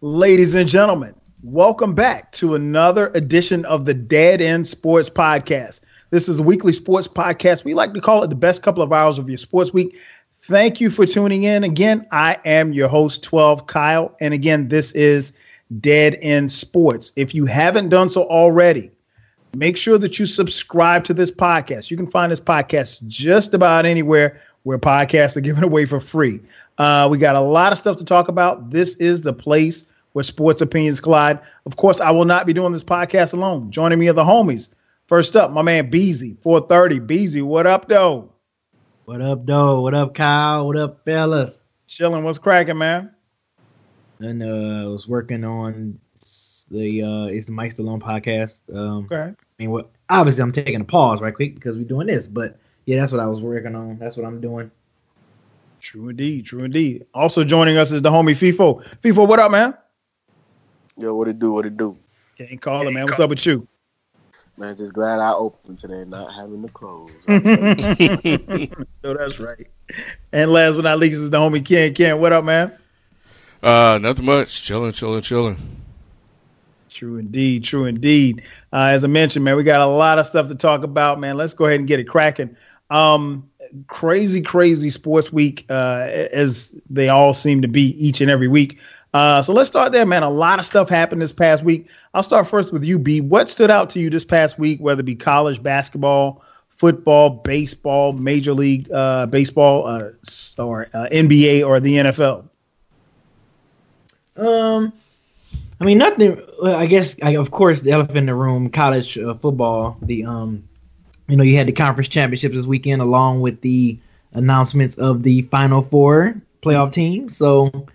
Ladies and gentlemen, welcome back to another edition of the Dead End Sports Podcast. This is a weekly sports podcast. We like to call it the best couple of hours of your sports week. Thank you for tuning in. Again, I am your host, 12 Kyle. And again, this is Dead End Sports. If you haven't done so already, make sure that you subscribe to this podcast. You can find this podcast just about anywhere where podcasts are given away for free. We got a lot of stuff to talk about. This is the place where sports opinions collide. Of course, I will not be doing this podcast alone. Joining me are the homies. First up, my man Beezy, 430. Beezy, what up, though? What up, though? What up, Kyle? What up, fellas? Chilling. What's cracking, man? And I was working on the Is the Mic Still On podcast. Okay. Obviously, I'm taking a pause right quick because we're doing this. But, yeah, that's what I was working on. That's what I'm doing. True indeed. True indeed. Also joining us is the homie FIFO. FIFO, what up, man? Yo, what it do? What it do? Can't call it, man. What's up with you? Man, just glad I opened today, not having to close. No, that's right. And last but not least is the homie Ken. Ken, what up, man? Nothing much. Chilling. True indeed. True indeed. As I mentioned, man, we got a lot of stuff to talk about, man. Let's go ahead and get it cracking. Crazy sports week, as they all seem to be each and every week. So let's start there, man. A lot of stuff happened this past week. I'll start first with you, B. What stood out to you this past week, whether it be college basketball, football, baseball, Major League Baseball, or NBA or the NFL? I mean, nothing. I guess, of course, the elephant in the room, college football. You had the conference championships this weekend, along with the announcements of the Final Four playoff team. So,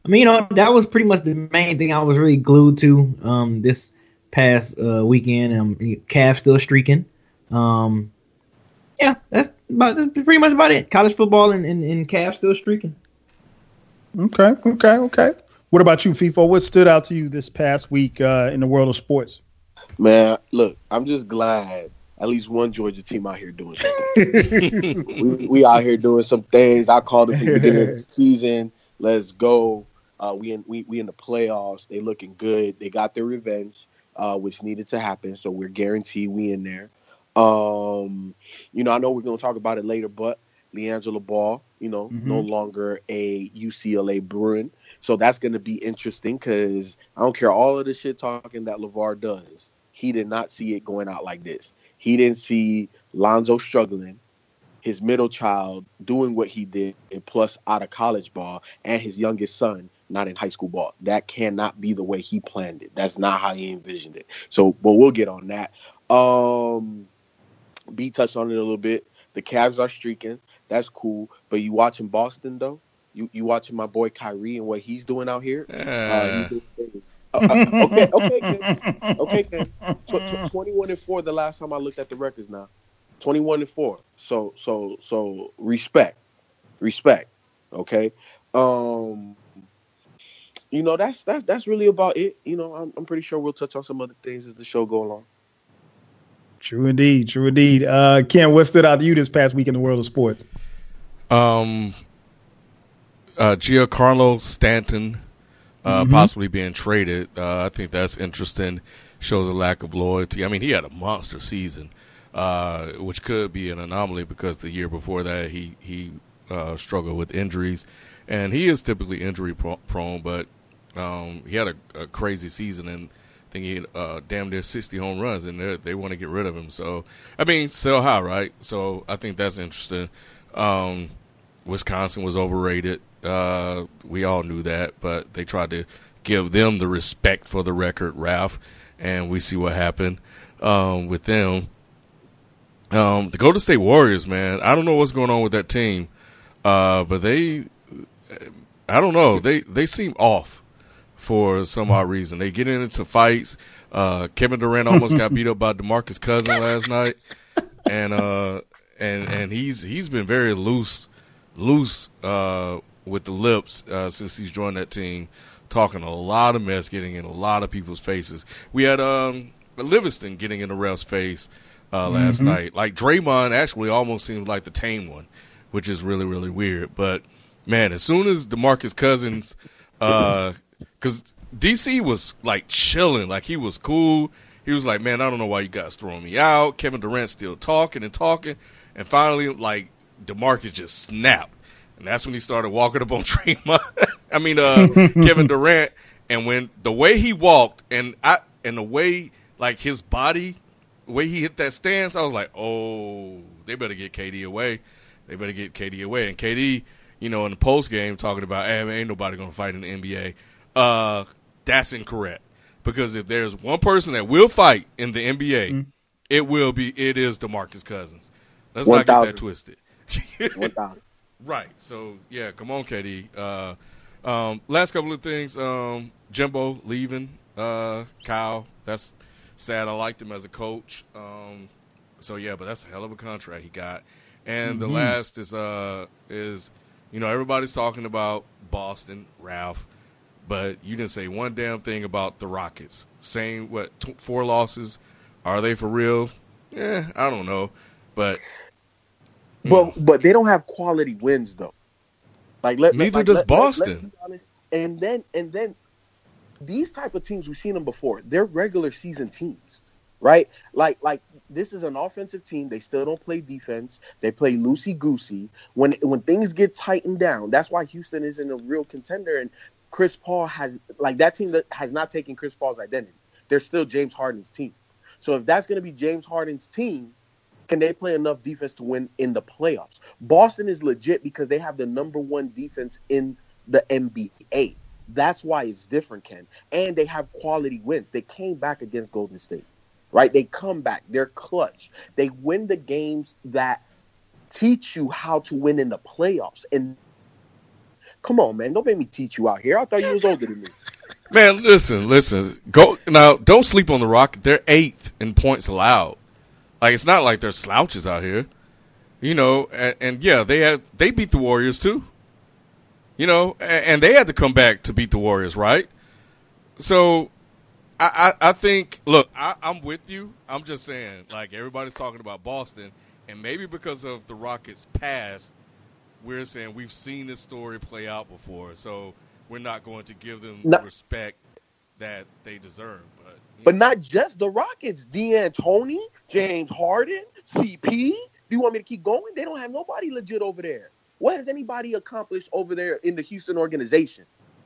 I mean, that was pretty much the main thing I was really glued to this past weekend. Cavs still streaking. Yeah, that's pretty much about it. College football and Cavs still streaking. Okay. What about you, FIFO? What stood out to you this past week in the world of sports? Man, look, I'm just glad at least one Georgia team out here doing something. we out here doing some things. I called it the beginning of the season. Let's go. We in the playoffs. They looking good. They got their revenge, which needed to happen. So we're guaranteed we in there. I know we're gonna talk about it later, but LiAngelo Ball, no longer a UCLA Bruin. So that's gonna be interesting because I don't care all of the shit talking that LaVar does. He did not see it going out like this. He didn't see Lonzo struggling, his middle child doing what he did, and plus out of college ball, and his youngest son not in high school ball. That cannot be the way he planned it. That's not how he envisioned it. So, but we'll get on that. B touched on it a little bit. The Cavs are streaking. That's cool. But you watching Boston, though? You watching my boy Kyrie and what he's doing out here? Okay, Ken. 21-4 the last time I looked at the records now. 21-4. So respect. Okay. That's really about it. I'm pretty sure we'll touch on some other things as the show go along. True indeed. Ken, what stood out to you this past week in the world of sports? Giancarlo Stanton possibly being traded. I think that's interesting. Shows a lack of loyalty. I mean, he had a monster season, which could be an anomaly because the year before that he struggled with injuries, and he is typically injury prone. But he had a crazy season, and I think he had damn near 60 home runs, and they want to get rid of him. So, I mean, sell high, right? So I think that's interesting. Wisconsin was overrated. We all knew that, but they tried to give them the respect for the record, Ralph, and we see what happened with them. The Golden State Warriors, man, I don't know what's going on with that team, but I don't know. They seem off for some odd reason. They get into fights. Kevin Durant almost got beat up by DeMarcus Cousins last night, and he's been very loose with the lips since he's joined that team, talking a lot of mess, getting in a lot of people's faces. We had Livingston getting in the ref's face last night. Like Draymond actually almost seemed like the tame one, which is really, really weird. But, man, as soon as DeMarcus Cousins because DC was like chilling, like he was cool. He was like, man, I don't know why you guys throwing me out. Kevin Durant still talking, and finally, like DeMarcus just snapped, and that's when he started walking up on Kevin Durant, and when the way he walked and the way like his body, the way he hit that stance, I was like, oh, they better get KD away. And KD, in the post game talking about, hey, ain't nobody gonna fight in the NBA. That's incorrect. Because if there's one person that will fight in the NBA, it is DeMarcus Cousins. Let's 1, not get that twisted. 1,000. Right. So yeah, come on, KD. Last couple of things. Jimbo leaving. Kyle. That's sad. I liked him as a coach. So yeah, but that's a hell of a contract he got. And the last is everybody's talking about Boston, Ralph. But you didn't say one damn thing about the Rockets. Saying 4 losses? Are they for real? I don't know. But they don't have quality wins though. Neither does Boston. And then these type of teams, we've seen them before. They're regular season teams, right? Like this is an offensive team. They still don't play defense. They play loosey goosey. When things get tightened down, that's why Houston isn't a real contender. And Chris Paul has that team that has not taken Chris Paul's identity. They're still James Harden's team. So if that's going to be James Harden's team, can they play enough defense to win in the playoffs? Boston is legit because they have the number 1 defense in the NBA. That's why it's different, Ken. And they have quality wins. They came back against Golden State, right? They come back. They're clutch. They win the games that teach you how to win in the playoffs. And come on, man. Don't make me teach you out here. I thought you was older than me. Man, listen. Go now. Don't sleep on the Rockets. They're 8th in points allowed. Like it's not like they're slouches out here, And yeah, they beat the Warriors too. And they had to come back to beat the Warriors, right? So, I think. Look, I'm with you. I'm just saying, like everybody's talking about Boston, and maybe because of the Rockets' past. We're saying we've seen this story play out before, so we're not going to give them the respect that they deserve. But not just the Rockets. D'Antoni, James Harden, CP. Do you want me to keep going? They don't have nobody legit over there. What has anybody accomplished over there in the Houston organization?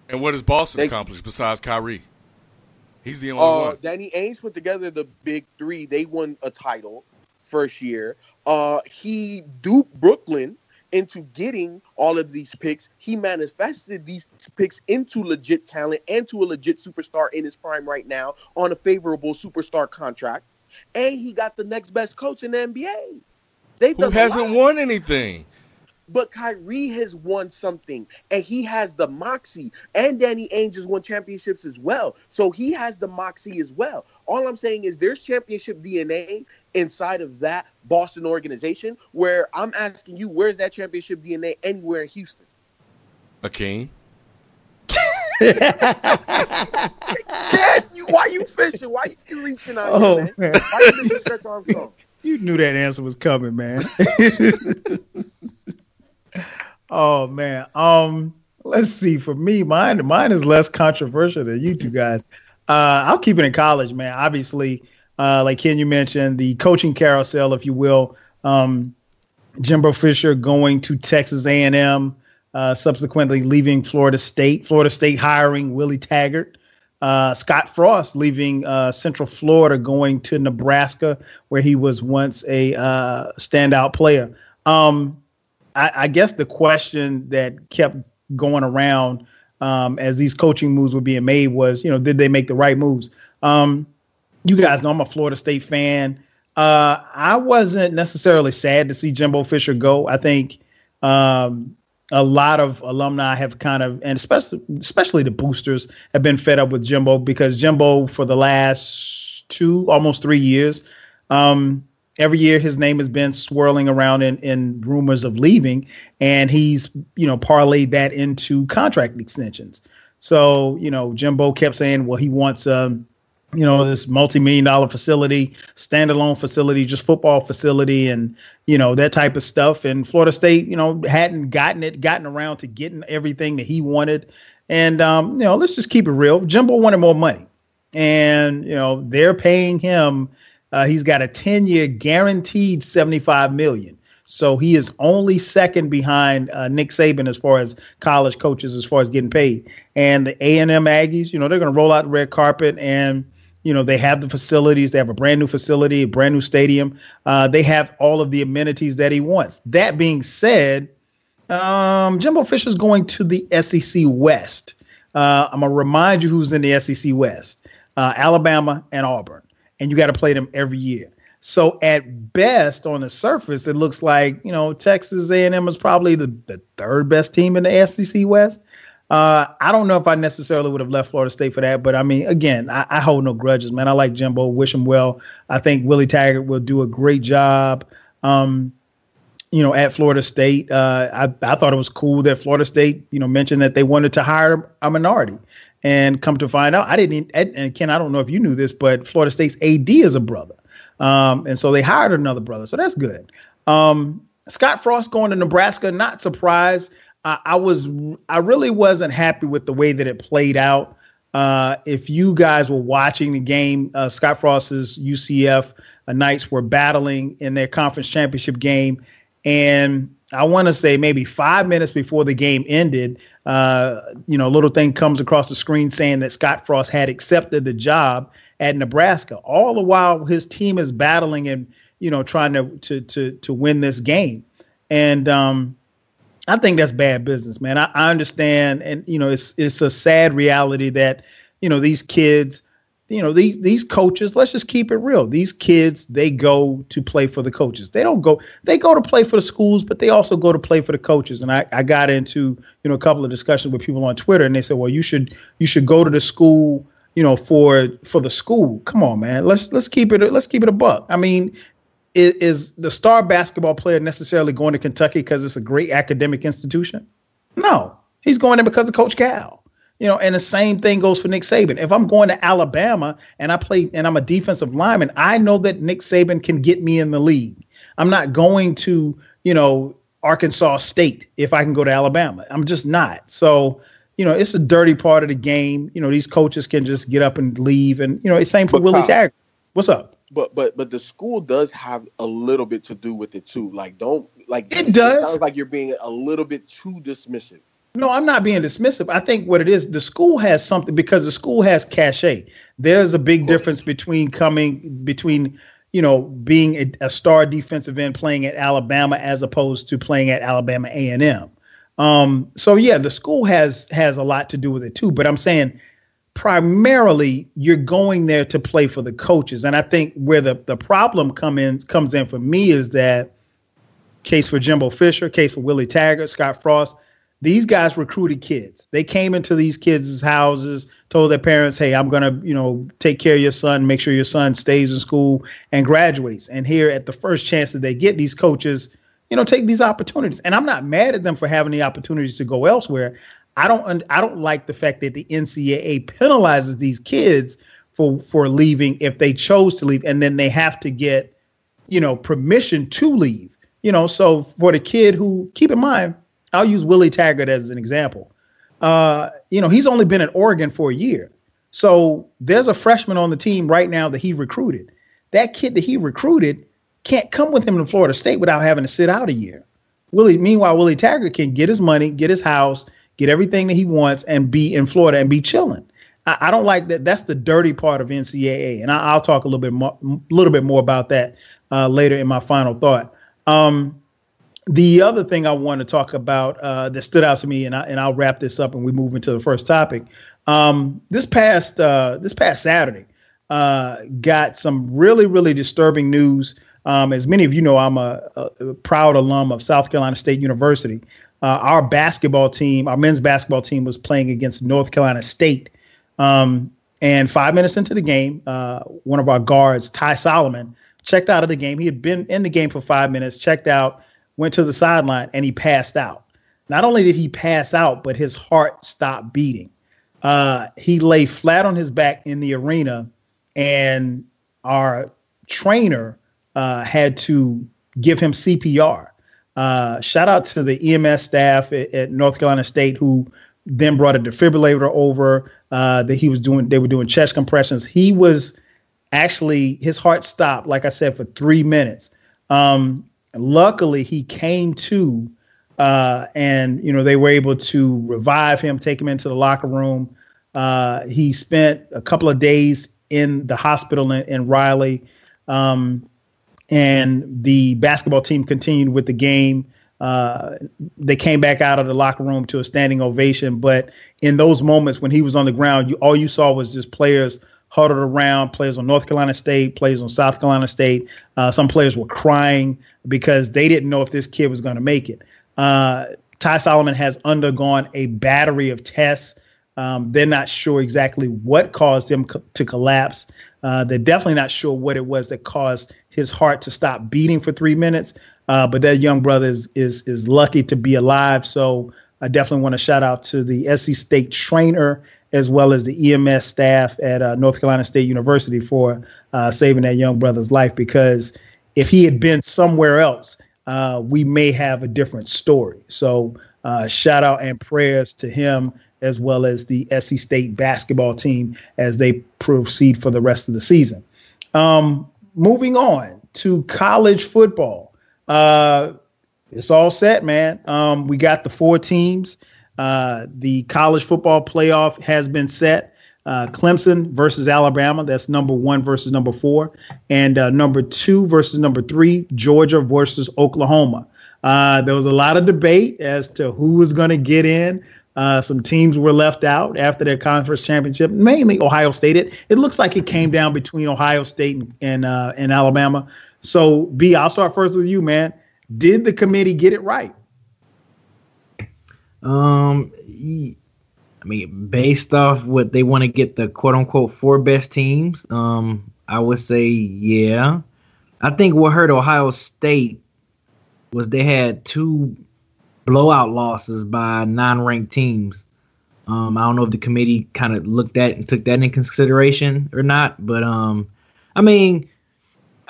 And what has Boston accomplished besides Kyrie? He's the only one. Danny Ainge put together the big 3. They won a title first year. He duped Brooklyn into getting all of these picks. He manifested these picks into legit talent and to a legit superstar in his prime right now on a favorable superstar contract. And he got the next best coach in the NBA. Who hasn't won anything? But Kyrie has won something, and he has the moxie. And Danny Ainge has won championships as well. So he has the moxie as well. All I'm saying is there's championship DNA inside of that Boston organization where I'm asking you, where's that championship DNA anywhere in Houston? Akeem? Why you fishing? Why you reaching out here, man? Why you just stretch Armstrong? You knew that answer was coming, man. Oh man. Let's see. For me, mine is less controversial than you two guys. I'll keep it in college, man. Obviously, like Ken, you mentioned the coaching carousel, if you will. Jimbo Fisher going to Texas A&M, subsequently leaving Florida State. Florida State hiring Willie Taggart. Scott Frost leaving Central Florida, going to Nebraska, where he was once a standout player. I guess the question that kept going around as these coaching moves were being made was, did they make the right moves? You guys know I'm a Florida State fan. I wasn't necessarily sad to see Jimbo Fisher go. I think a lot of alumni have kind of, and especially the boosters, have been fed up with Jimbo because Jimbo for the last almost 3 years, every year his name has been swirling around in rumors of leaving, and he's, parlayed that into contract extensions. So, Jimbo kept saying, well, he wants, this multi-million-dollar facility, standalone facility, just football facility, and, that type of stuff. And Florida State, hadn't gotten around to getting everything that he wanted. And, let's just keep it real. Jimbo wanted more money. And, they're paying him. He's got a 10-year guaranteed $75 million. So he is only second behind Nick Saban as far as college coaches, as far as getting paid. And the A&M Aggies, they're going to roll out the red carpet, and, they have the facilities. They have a brand new facility, a brand new stadium. They have all of the amenities that he wants. That being said, Jimbo Fisher's going to the SEC West. I'm going to remind you who's in the SEC West, Alabama and Auburn. And you got to play them every year. So at best, on the surface, it looks like, Texas A&M is probably the third best team in the SEC West. I don't know if I necessarily would have left Florida State for that. But, I mean, again, I hold no grudges, man. I like Jimbo. Wish him well. I think Willie Taggart will do a great job, at Florida State. I thought it was cool that Florida State, mentioned that they wanted to hire a minority. And come to find out, and Ken, I don't know if you knew this, but Florida State's AD is a brother. And so they hired another brother. So that's good. Scott Frost going to Nebraska, not surprised. I really wasn't happy with the way that it played out. If you guys were watching the game, Scott Frost's UCF Knights were battling in their conference championship game. And I want to say maybe 5 minutes before the game ended, a little thing comes across the screen saying that Scott Frost had accepted the job at Nebraska. All the while his team is battling and, trying to win this game. And I think that's bad business, man. I understand. And, it's a sad reality that, these kids, these coaches, let's just keep it real. These kids, they go to play for the coaches. They go to play for the schools, but they also go to play for the coaches. And I got into, a couple of discussions with people on Twitter, and they said, well, you should go to the school, for the school. Come on, man. Let's keep it a buck. I mean, is the star basketball player necessarily going to Kentucky because it's a great academic institution? No, he's going there because of Coach Cal. And the same thing goes for Nick Saban. If I'm going to Alabama and I'm a defensive lineman, I know that Nick Saban can get me in the league. I'm not going to, Arkansas State if I can go to Alabama. I'm just not. So, it's a dirty part of the game. These coaches can just get up and leave. And, it's same for Willie Taggart. What's up? But the school does have a little bit to do with it too. It does. It sounds like you're being a little bit too dismissive. No, I'm not being dismissive. I think what it is, the school has something because the school has cachet. There's a big difference between being a star defensive end playing at Alabama as opposed to playing at Alabama A&M. So yeah, the school has a lot to do with it too. But I'm saying primarily you're going there to play for the coaches. And I think where the problem comes in for me is that case for Jimbo Fisher, case for Willie Taggart, Scott Frost. These guys recruited kids. They came into these kids' houses, told their parents, hey, I'm going to, take care of your son, make sure your son stays in school and graduates. And here at the first chance that they get, these coaches, take these opportunities. And I'm not mad at them for having the opportunities to go elsewhere. I don't like the fact that the NCAA penalizes these kids for leaving if they chose to leave. And then they have to get, permission to leave. So for the kid who, keep in mind, I'll use Willie Taggart as an example. He's only been at Oregon for a year. So there's a freshman on the team right now that he recruited. That kid that he recruited can't come with him to Florida State without having to sit out a year. Meanwhile, Willie Taggart can get his money, get his house, get everything that he wants and be in Florida and be chilling. I don't like that. That's the dirty part of NCAA. And I'll talk a little bit more about that later in my final thought. The other thing I want to talk about that stood out to me, and I'll wrap this up and we move into the first topic. This past Saturday, got some really, really disturbing news. As many of you know, I'm a proud alum of South Carolina State University. Our men's basketball team was playing against North Carolina State. And 5 minutes into the game, one of our guards, Ty Solomon, checked out of the game. He had been in the game for 5 minutes, checked out, went to the sideline, and he passed out. Not only did he pass out, but his heart stopped beating. He lay flat on his back in the arena, and our trainer had to give him CPR. Shout out to the EMS staff at North Carolina State who then brought a defibrillator over they were doing chest compressions. He was actually, his heart stopped, like I said, for 3 minutes. Luckily, he came to, and they were able to revive him, take him into the locker room. He spent a couple of days in the hospital in Raleigh, and the basketball team continued with the game. They came back out of the locker room to a standing ovation, but in those moments when he was on the ground, all you saw was just players huddled around, players on North Carolina State, players on South Carolina State. Some players were crying because they didn't know if this kid was going to make it. Ty Solomon has undergone a battery of tests. They're not sure exactly what caused him to collapse. They're definitely not sure what it was that caused his heart to stop beating for 3 minutes. But that young brother is lucky to be alive. So I definitely want to shout out to the SC State trainer as well as the EMS staff at North Carolina State University for saving that young brother's life, because if he had been somewhere else, we may have a different story. So shout out and prayers to him as well as the SC State basketball team as they proceed for the rest of the season. Moving on to college football. It's all set, man. We got the 4 teams. The college football playoff has been set. Clemson versus Alabama. That's number 1 versus number 4. And number 2 versus number 3, Georgia versus Oklahoma. There was a lot of debate as to who was going to get in. Some teams were left out after their conference championship, mainly Ohio State. It looks like it came down between Ohio State and Alabama. So, B, I'll start first with you, man. Did the committee get it right? I mean, based off what they want to get the quote-unquote 4 best teams, I would say, yeah. I think what hurt Ohio State was they had 2 blowout losses by non-ranked teams. I don't know if the committee kind of looked at and took that into consideration or not, but I mean,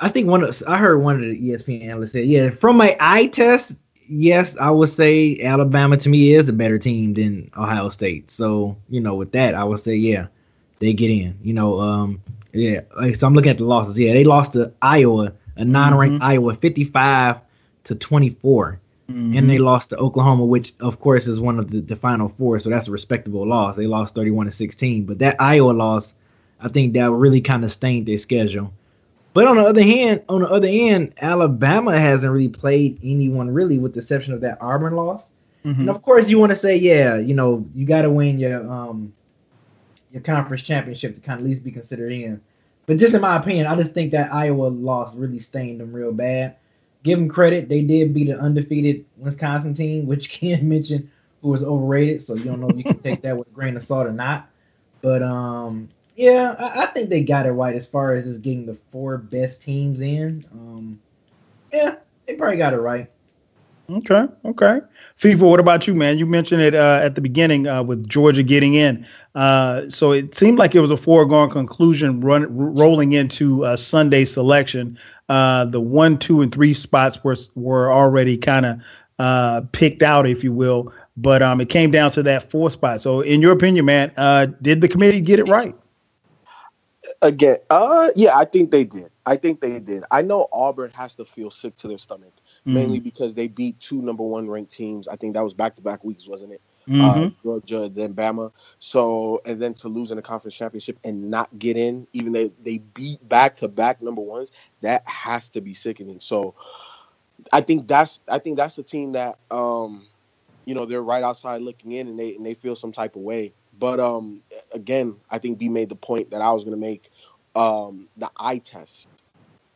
I think I heard one of the ESPN analysts say, yeah, from my eye test, yes, I would say Alabama to me is a better team than Ohio State. So, with that, I would say, yeah, they get in. Yeah. So I'm looking at the losses. Yeah, they lost to Iowa, a non-ranked Iowa, 55-24. And they lost to Oklahoma, which, of course, is one of the Final Four. So that's a respectable loss. They lost 31-16. But that Iowa loss, I think that really kind of stained their schedule. But on the other hand, Alabama hasn't really played anyone really, with the exception of that Auburn loss. Mm-hmm. And of course, you want to say, yeah, you got to win your conference championship to kind of at least be considered in. But just in my opinion, I just think that Iowa loss really stained them real bad. Give them credit; they did beat an undefeated Wisconsin team, which Ken mentioned, who was overrated. So you don't know if you can take that with a grain of salt or not. But yeah, I think they got it right as far as just getting the 4 best teams in. Yeah, they probably got it right. Okay. FIFA, what about you, man? You mentioned it at the beginning with Georgia getting in. So it seemed like it was a foregone conclusion rolling into Sunday selection. The 1, 2, and 3 spots were already kind of picked out, if you will. But it came down to that 4 spot. So in your opinion, man, did the committee get it right? Again, yeah, I think they did. I know Auburn has to feel sick to their stomach, mainly because they beat 2 number 1 ranked teams. I think that was back-to-back weeks, wasn't it? Georgia, then Bama. So, and then to lose in the conference championship and not get in, even though they beat back-to-back number 1s, that has to be sickening. So, I think that's a team that they're right outside looking in, and they feel some type of way. But again, I think B made the point that I was going to make. The eye test,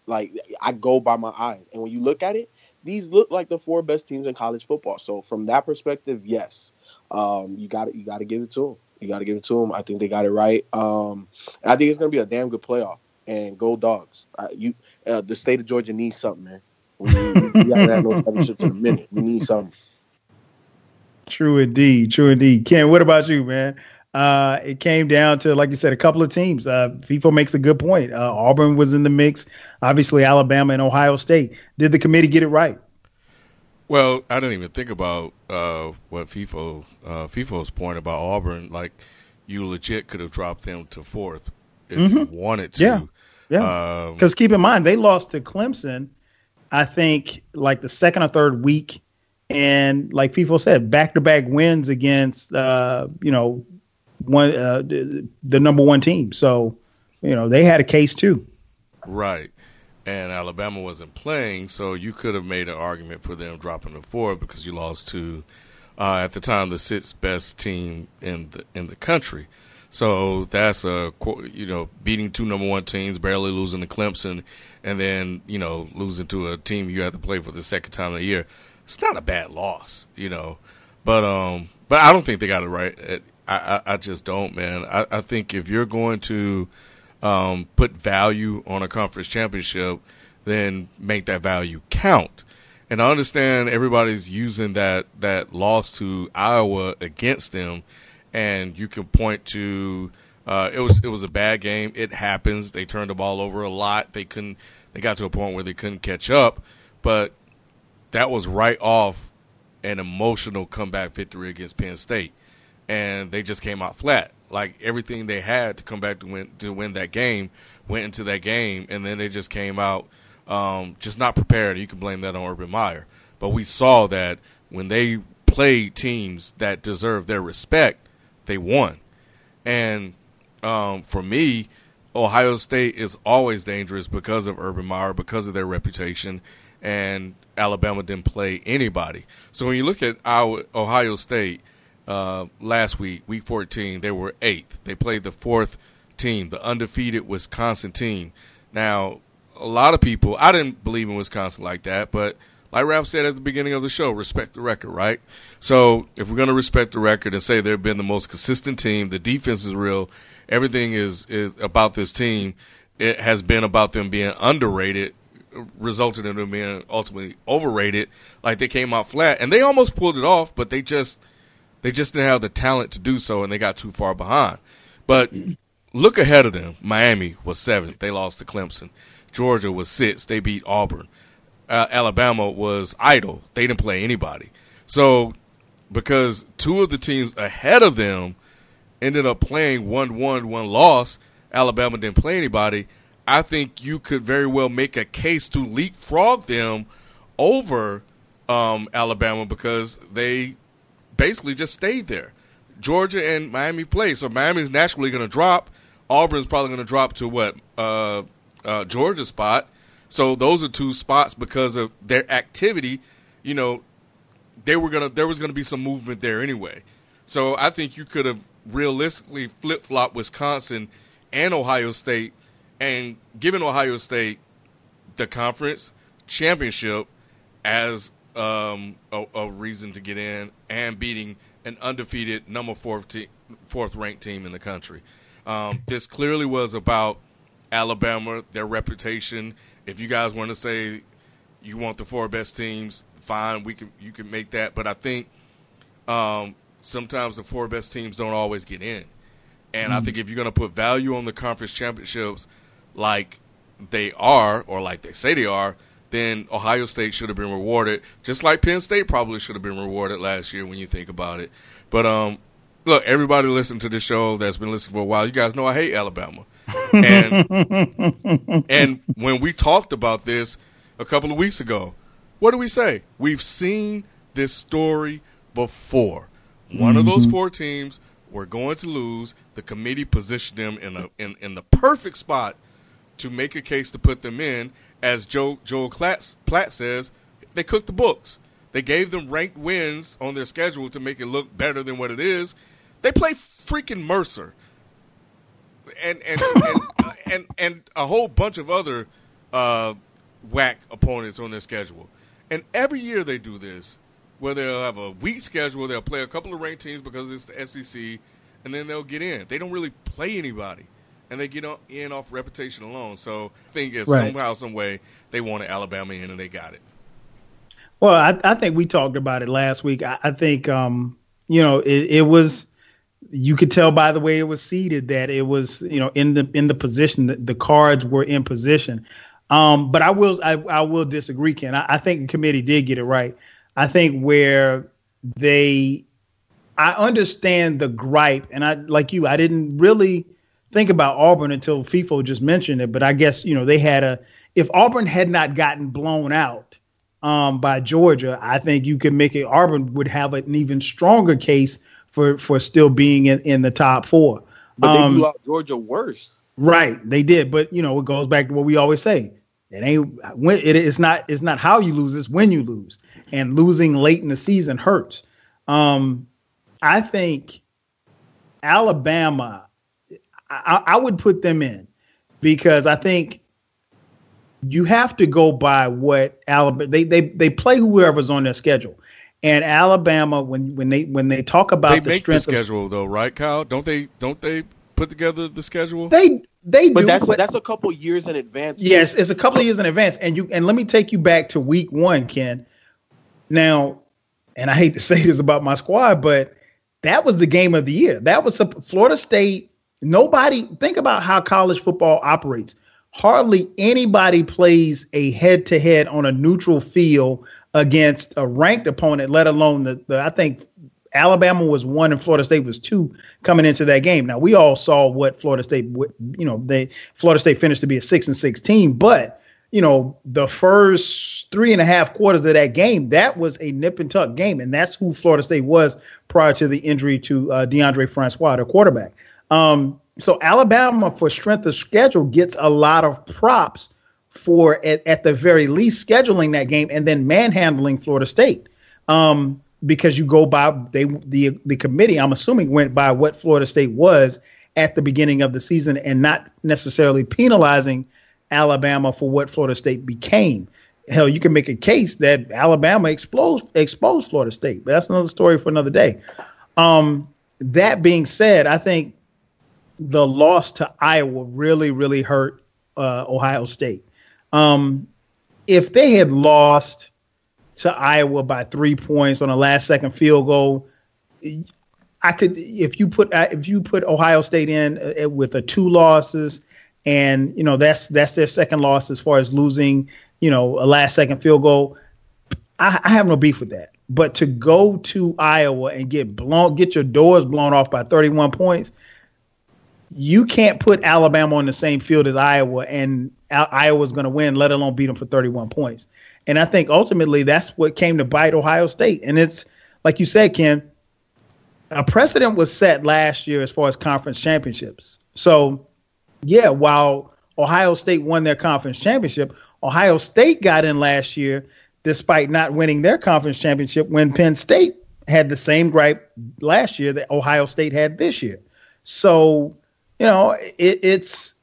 like, I go by my eyes, and when you look at it, these look like the 4 best teams in college football. So from that perspective, yes, you got to give it to them. I think they got it right. And I think it's going to be a damn good playoff. And go Dogs! The state of Georgia needs something, man. We got to have no championships in a minute. We need something. True indeed. Ken, what about you, man? It came down to, like you said, a couple of teams. FIFA makes a good point. Auburn was in the mix. Obviously, Alabama and Ohio State. Did the committee get it right? Well, I didn't even think about what FIFO's point about Auburn. Like, you legit could have dropped them to fourth if you wanted to. Yeah. Because keep in mind, they lost to Clemson, I think, like the second or third week. And like FIFO said, back-to-back wins against, the number one team. So, they had a case too. Right. And Alabama wasn't playing, so you could have made an argument for them dropping to four because you lost to, at the time, the sixth best team in the country. So that's beating two number one teams, barely losing to Clemson, and then losing to a team you have to play for the second time of the year. It's not a bad loss, but I don't think they got it right. I just don't, man. I think if you're going to put value on a conference championship, then make that value count. And I understand everybody's using that loss to Iowa against them, and you can point to it was a bad game. It happens. They turned the ball over a lot. They got to a point where they couldn't catch up, but that was right off an emotional comeback victory against Penn State, and they just came out flat. Like, everything they had to come back to win that game went into that game, and then they just came out just not prepared. You can blame that on Urban Meyer. But we saw that when they played teams that deserve their respect, they won. And for me, Ohio State is always dangerous because of Urban Meyer, because of their reputation, and Alabama didn't play anybody. So when you look at Ohio State, last week, week 14, they were 8th. They played the 4th team, the undefeated Wisconsin team. Now, a lot of people, I didn't believe in Wisconsin like that, but like Ralph said at the beginning of the show, respect the record, right? So if we're going to respect the record and say they've been the most consistent team, the defense is real, everything is about this team, it has been about them being underrated, resulted in them being ultimately overrated. Like, they came out flat, and they almost pulled it off, but they just didn't have the talent to do so, and they got too far behind. But look ahead of them. Miami was 7th. They lost to Clemson. Georgia was 6th. They beat Auburn. Alabama was idle. They didn't play anybody. So because two of the teams ahead of them ended up playing 1-1, 1 loss, Alabama didn't play anybody, I think you could very well make a case to leapfrog them over Alabama because they basically just stayed there. Georgia and Miami play, so Miami's naturally going to drop. Auburn's probably going to drop to Georgia's spot. So those are two spots because of their activity. There was going to be some movement there anyway. So I think you could have realistically flip-flopped Wisconsin and Ohio State and given Ohio State the conference championship as a reason to get in and beating an undefeated number 4th ranked team in the country. This clearly was about Alabama, their reputation. If you guys want to say you want the 4 best teams, fine, you can make that. But I think sometimes the 4 best teams don't always get in. And I think if you're going to put value on the conference championships like they are or like they say they are, then Ohio State should have been rewarded, just like Penn State probably should have been rewarded last year when you think about it. But look, everybody listen to this show that's been listening for a while. You guys know I hate Alabama. And when we talked about this a couple of weeks ago, what did we say? We've seen this story before. One of those 4 teams were going to lose. The committee positioned them in the perfect spot to make a case to put them in. As Joel Platt says, they cooked the books. They gave them ranked wins on their schedule to make it look better than what it is. They play freaking Mercer and a whole bunch of other whack opponents on their schedule. And every year they do this, where they'll have a weak schedule. They'll play a couple of ranked teams because it's the SEC, and then they'll get in. They don't really play anybody. And they get in off reputation alone. So I think it's somehow, some way, they wanted Alabama in, and they got it. Well, I think we talked about it last week. I think, it was – you could tell by the way it was seeded that it was, in the position, that the cards were in position. But I will disagree, Ken. I think the committee did get it right. I think where I understand the gripe, and I didn't really think about Auburn until FIFO just mentioned it, but I guess, if Auburn had not gotten blown out by Georgia, I think you could make it, Auburn would have an even stronger case for still being in the top four. But they blew out Georgia worse. Right, they did, but it goes back to what we always say. It's not how you lose, it's when you lose. And losing late in the season hurts. I think Alabama, I would put them in because I think you have to go by what Alabama they play whoever's on their schedule. And Alabama, when they talk about they the make strength the schedule though, right, Kyle? Don't they put together the schedule? They But do, that's a couple years in advance. Yes, it's a couple of years in advance. And let me take you back to week 1, Ken. Now, and I hate to say this about my squad, but that was the game of the year. That was Florida State. Nobody, think about how college football operates. Hardly anybody plays a head-to-head on a neutral field against a ranked opponent, let alone I think Alabama was 1 and Florida State was 2 coming into that game. Now, we all saw what Florida State, Florida State finished to be a 6-6 team, but the first 3.5 quarters of that game, that was a nip and tuck game. And that's who Florida State was prior to the injury to DeAndre Francois, their quarterback. So Alabama, for strength of schedule, gets a lot of props for at the very least scheduling that game and then manhandling Florida State. Because you go by the committee, I'm assuming, went by what Florida State was at the beginning of the season and not necessarily penalizing Alabama for what Florida State became. Hell, you can make a case that Alabama exposed Florida State, but that's another story for another day. That being said, I think the loss to Iowa really, really hurt Ohio State. If they had lost to Iowa by 3 points on a last-second field goal, if you put Ohio State in with 2 losses, and that's their second loss as far as losing, a last-second field goal, I have no beef with that. But to go to Iowa and get your doors blown off by 31 points, you can't put Alabama on the same field as Iowa, and Iowa's going to win, let alone beat them for 31 points. And I think ultimately that's what came to bite Ohio State. And it's like you said, Ken, a precedent was set last year as far as conference championships. So, yeah, while Ohio State won their conference championship, Ohio State got in last year despite not winning their conference championship when Penn State had the same gripe last year that Ohio State had this year. So, it's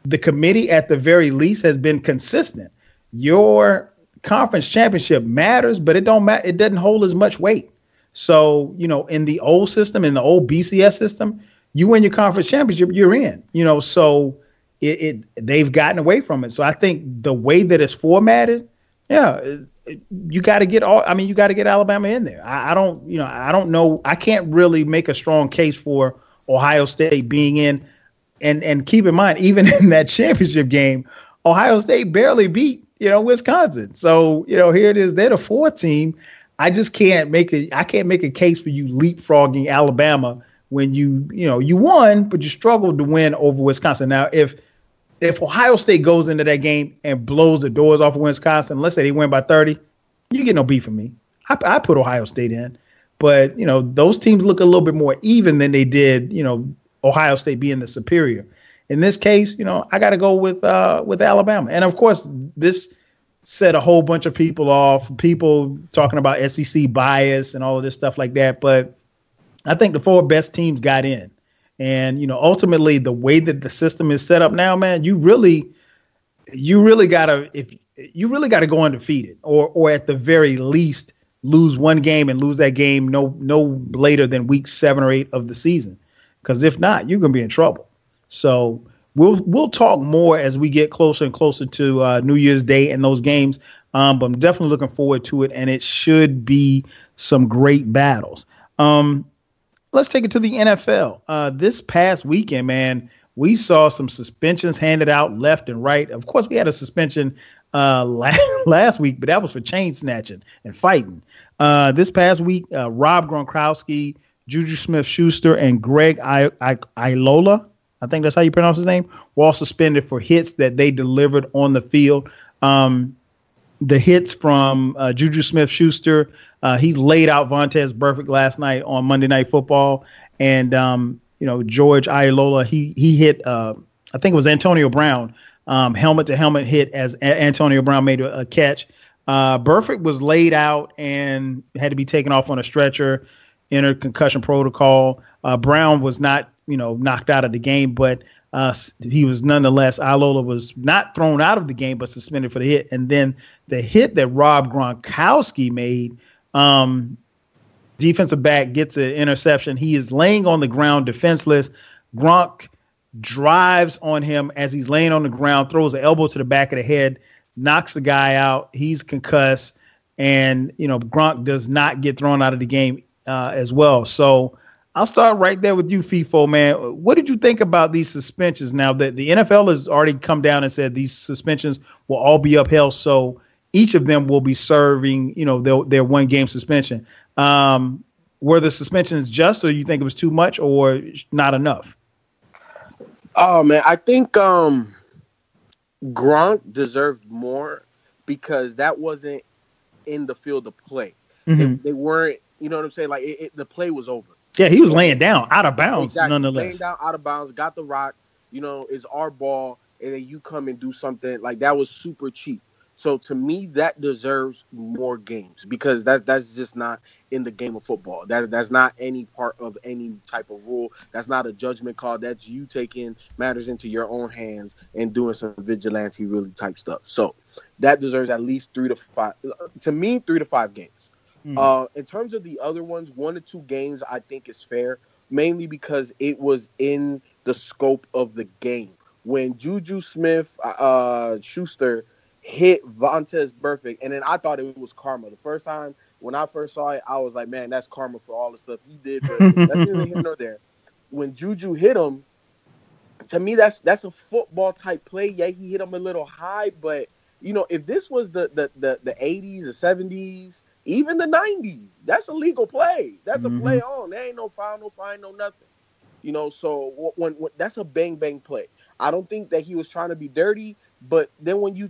the committee at the very least has been consistent. Your conference championship matters, but it don't matter. It doesn't hold as much weight. So, in the old system, in the old BCS system, you win your conference championship, you're in, so they've gotten away from it. So I think the way that it's formatted, you got to get Alabama in there. I don't know. I can't really make a strong case for Ohio State being in. And keep in mind, even in that championship game, Ohio State barely beat, Wisconsin. So, here it is. They're the 4th team. I just can't make a case for you leapfrogging Alabama when you won, but you struggled to win over Wisconsin. Now, if Ohio State goes into that game and blows the doors off of Wisconsin, let's say they win by 30, you get no beef from me. I put Ohio State in, but those teams look a little bit more even than they did, Ohio State being the superior. In this case, I got to go with Alabama. And of course, this set a whole bunch of people off, people talking about SEC bias and all of this stuff like that. But I think the 4 best teams got in. And, ultimately the way that the system is set up now, man, you really gotta go undefeated or at the very least lose one game and lose that game no later than week 7 or 8 of the season. Because if not, you're going to be in trouble. So we'll talk more as we get closer and closer to New Year's Day and those games. But I'm definitely looking forward to it, and it should be some great battles. Let's take it to the NFL. This past weekend, man, we saw some suspensions handed out left and right. Of course, we had a suspension last week, but that was for chain snatching and fighting. This past week, Rob Gronkowski, Juju Smith-Schuster, and Greg Iloka, I think that's how you pronounce his name, were all suspended for hits that they delivered on the field. The hits from Juju Smith-Schuster, he laid out Vontaze Burfict last night on Monday Night Football, and George Iloka, he hit I think it was Antonio Brown, helmet to helmet hit as Antonio Brown made a catch. Burfict was laid out and had to be taken off on a stretcher, entered concussion protocol. Brown was not knocked out of the game, but he was nonetheless, Iloka was not thrown out of the game, but suspended for the hit. And then the hit that Rob Gronkowski made, defensive back gets an interception. He is laying on the ground defenseless. Gronk drives on him as he's laying on the ground, throws an elbow to the back of the head, knocks the guy out. He's concussed, and Gronk does not get thrown out of the game as well. So I'll start right there with you, FIFO, man. What did you think about these suspensions? Now that the NFL has already come down and said these suspensions will all be upheld, so each of them will be serving, their 1 game suspension. Were the suspensions just, or you think it was too much or not enough? Oh man, I think Gronk deserved more because that wasn't in the field of play. Mm-hmm. They weren't, you know what I'm saying? Like the play was over. Yeah, he was laying down out of bounds, exactly. Nonetheless. Laying down out of bounds, got the rock, it's our ball, and then you come and do something. Like, that was super cheap. So, to me, that deserves more games because that's just not in the game of football. That's not any part of any type of rule. That's not a judgment call. That's you taking matters into your own hands and doing some vigilante really type stuff. So, that deserves at least 3 to 5. To me, 3 to 5 games. In terms of the other ones, 1 to 2 games I think is fair, mainly because it was in the scope of the game. When Juju Smith-Schuster hit Vontaze Burfict, and then I thought it was karma. The first time when I first saw it, I was like, man, that's karma for all the stuff he did. But that's neither here nor there. When Juju hit him, to me, that's a football type play. Yeah, he hit him a little high, but if this was the 80s, the 70s, even the 90s, that's a legal play. That's a play on. There ain't no foul, no fine, no nothing. So when that's a bang bang play. I don't think that he was trying to be dirty, but then when he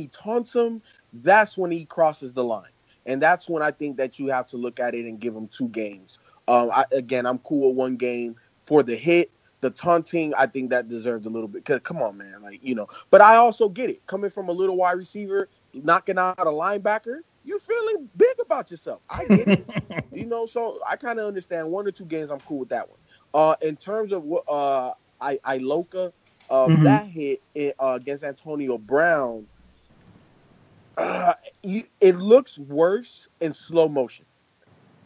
taunts him, that's when he crosses the line, and that's when I think that you have to look at it and give him 2 games. I'm cool with 1 game for the hit. The taunting, I think that deserved a little bit. Cause come on, man, But I also get it coming from a little wide receiver knocking out a linebacker. You feeling big about yourself. I get it. So I kind of understand 1 or 2 games. I'm cool with that one. In terms of what Iloka, that hit against Antonio Brown, it looks worse in slow motion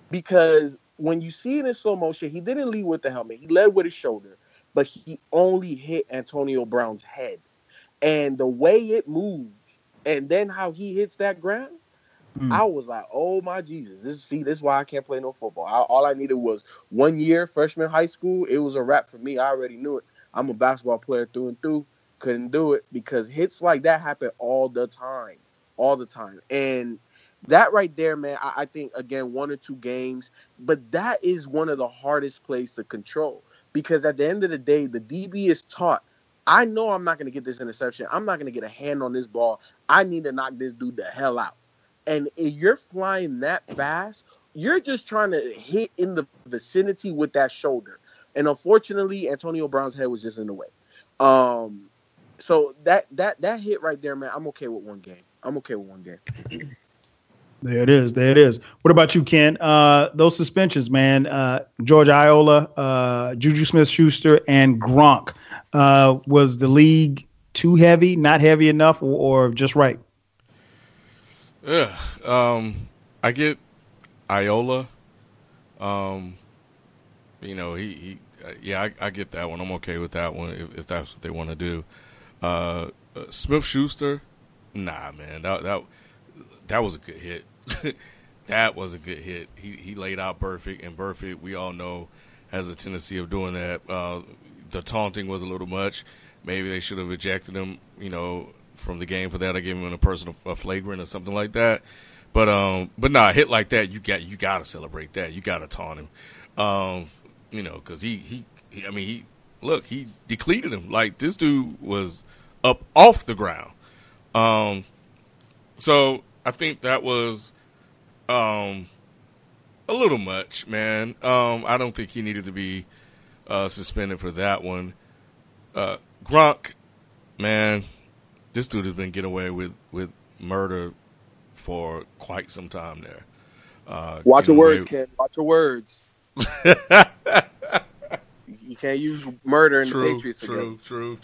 because when you see it in slow motion, he didn't lead with the helmet. He led with his shoulder, but he only hit Antonio Brown's head. And the way it moves and then how he hits that ground, I was like, oh, my Jesus. This is why I can't play no football. All I needed was 1 year, freshman high school. It was a wrap for me. I already knew it. I'm a basketball player through and through. Couldn't do it because hits like that happen all the time. And that right there, man, I think, again, 1 or 2 games. But that is one of the hardest plays to control because at the end of the day, the DB is taught, I know I'm not going to get this interception. I'm not going to get a hand on this ball. I need to knock this dude the hell out. And if you're flying that fast, you're just trying to hit in the vicinity with that shoulder. And unfortunately, Antonio Brown's head was just in the way. So that hit right there, man, I'm okay with 1 game. There it is. What about you, Ken? Those suspensions, man. George Iloka, Juju Smith-Schuster, and Gronk. Was the league too heavy, not heavy enough, or just right? I get Iloka. I get that one. I'm okay with that one if that's what they want to do. Smith-Schuster, nah, man, that was a good hit. That was a good hit. He laid out Burfict, and Burfict, we all know, has a tendency of doing that. The taunting was a little much. Maybe they should have ejected him, from the game for that. I gave him a personal flagrant or something like that. But nah, a hit like that, you got to celebrate that. You got to taunt him. Because he depleted him. Like, this dude was up off the ground. So I think that was a little much, man. I don't think he needed to be suspended for that one. Gronk, man, this dude has been getting away with murder for quite some time there. Watch your words, Ken. Watch your words. You can't use murder in the Patriots again. True.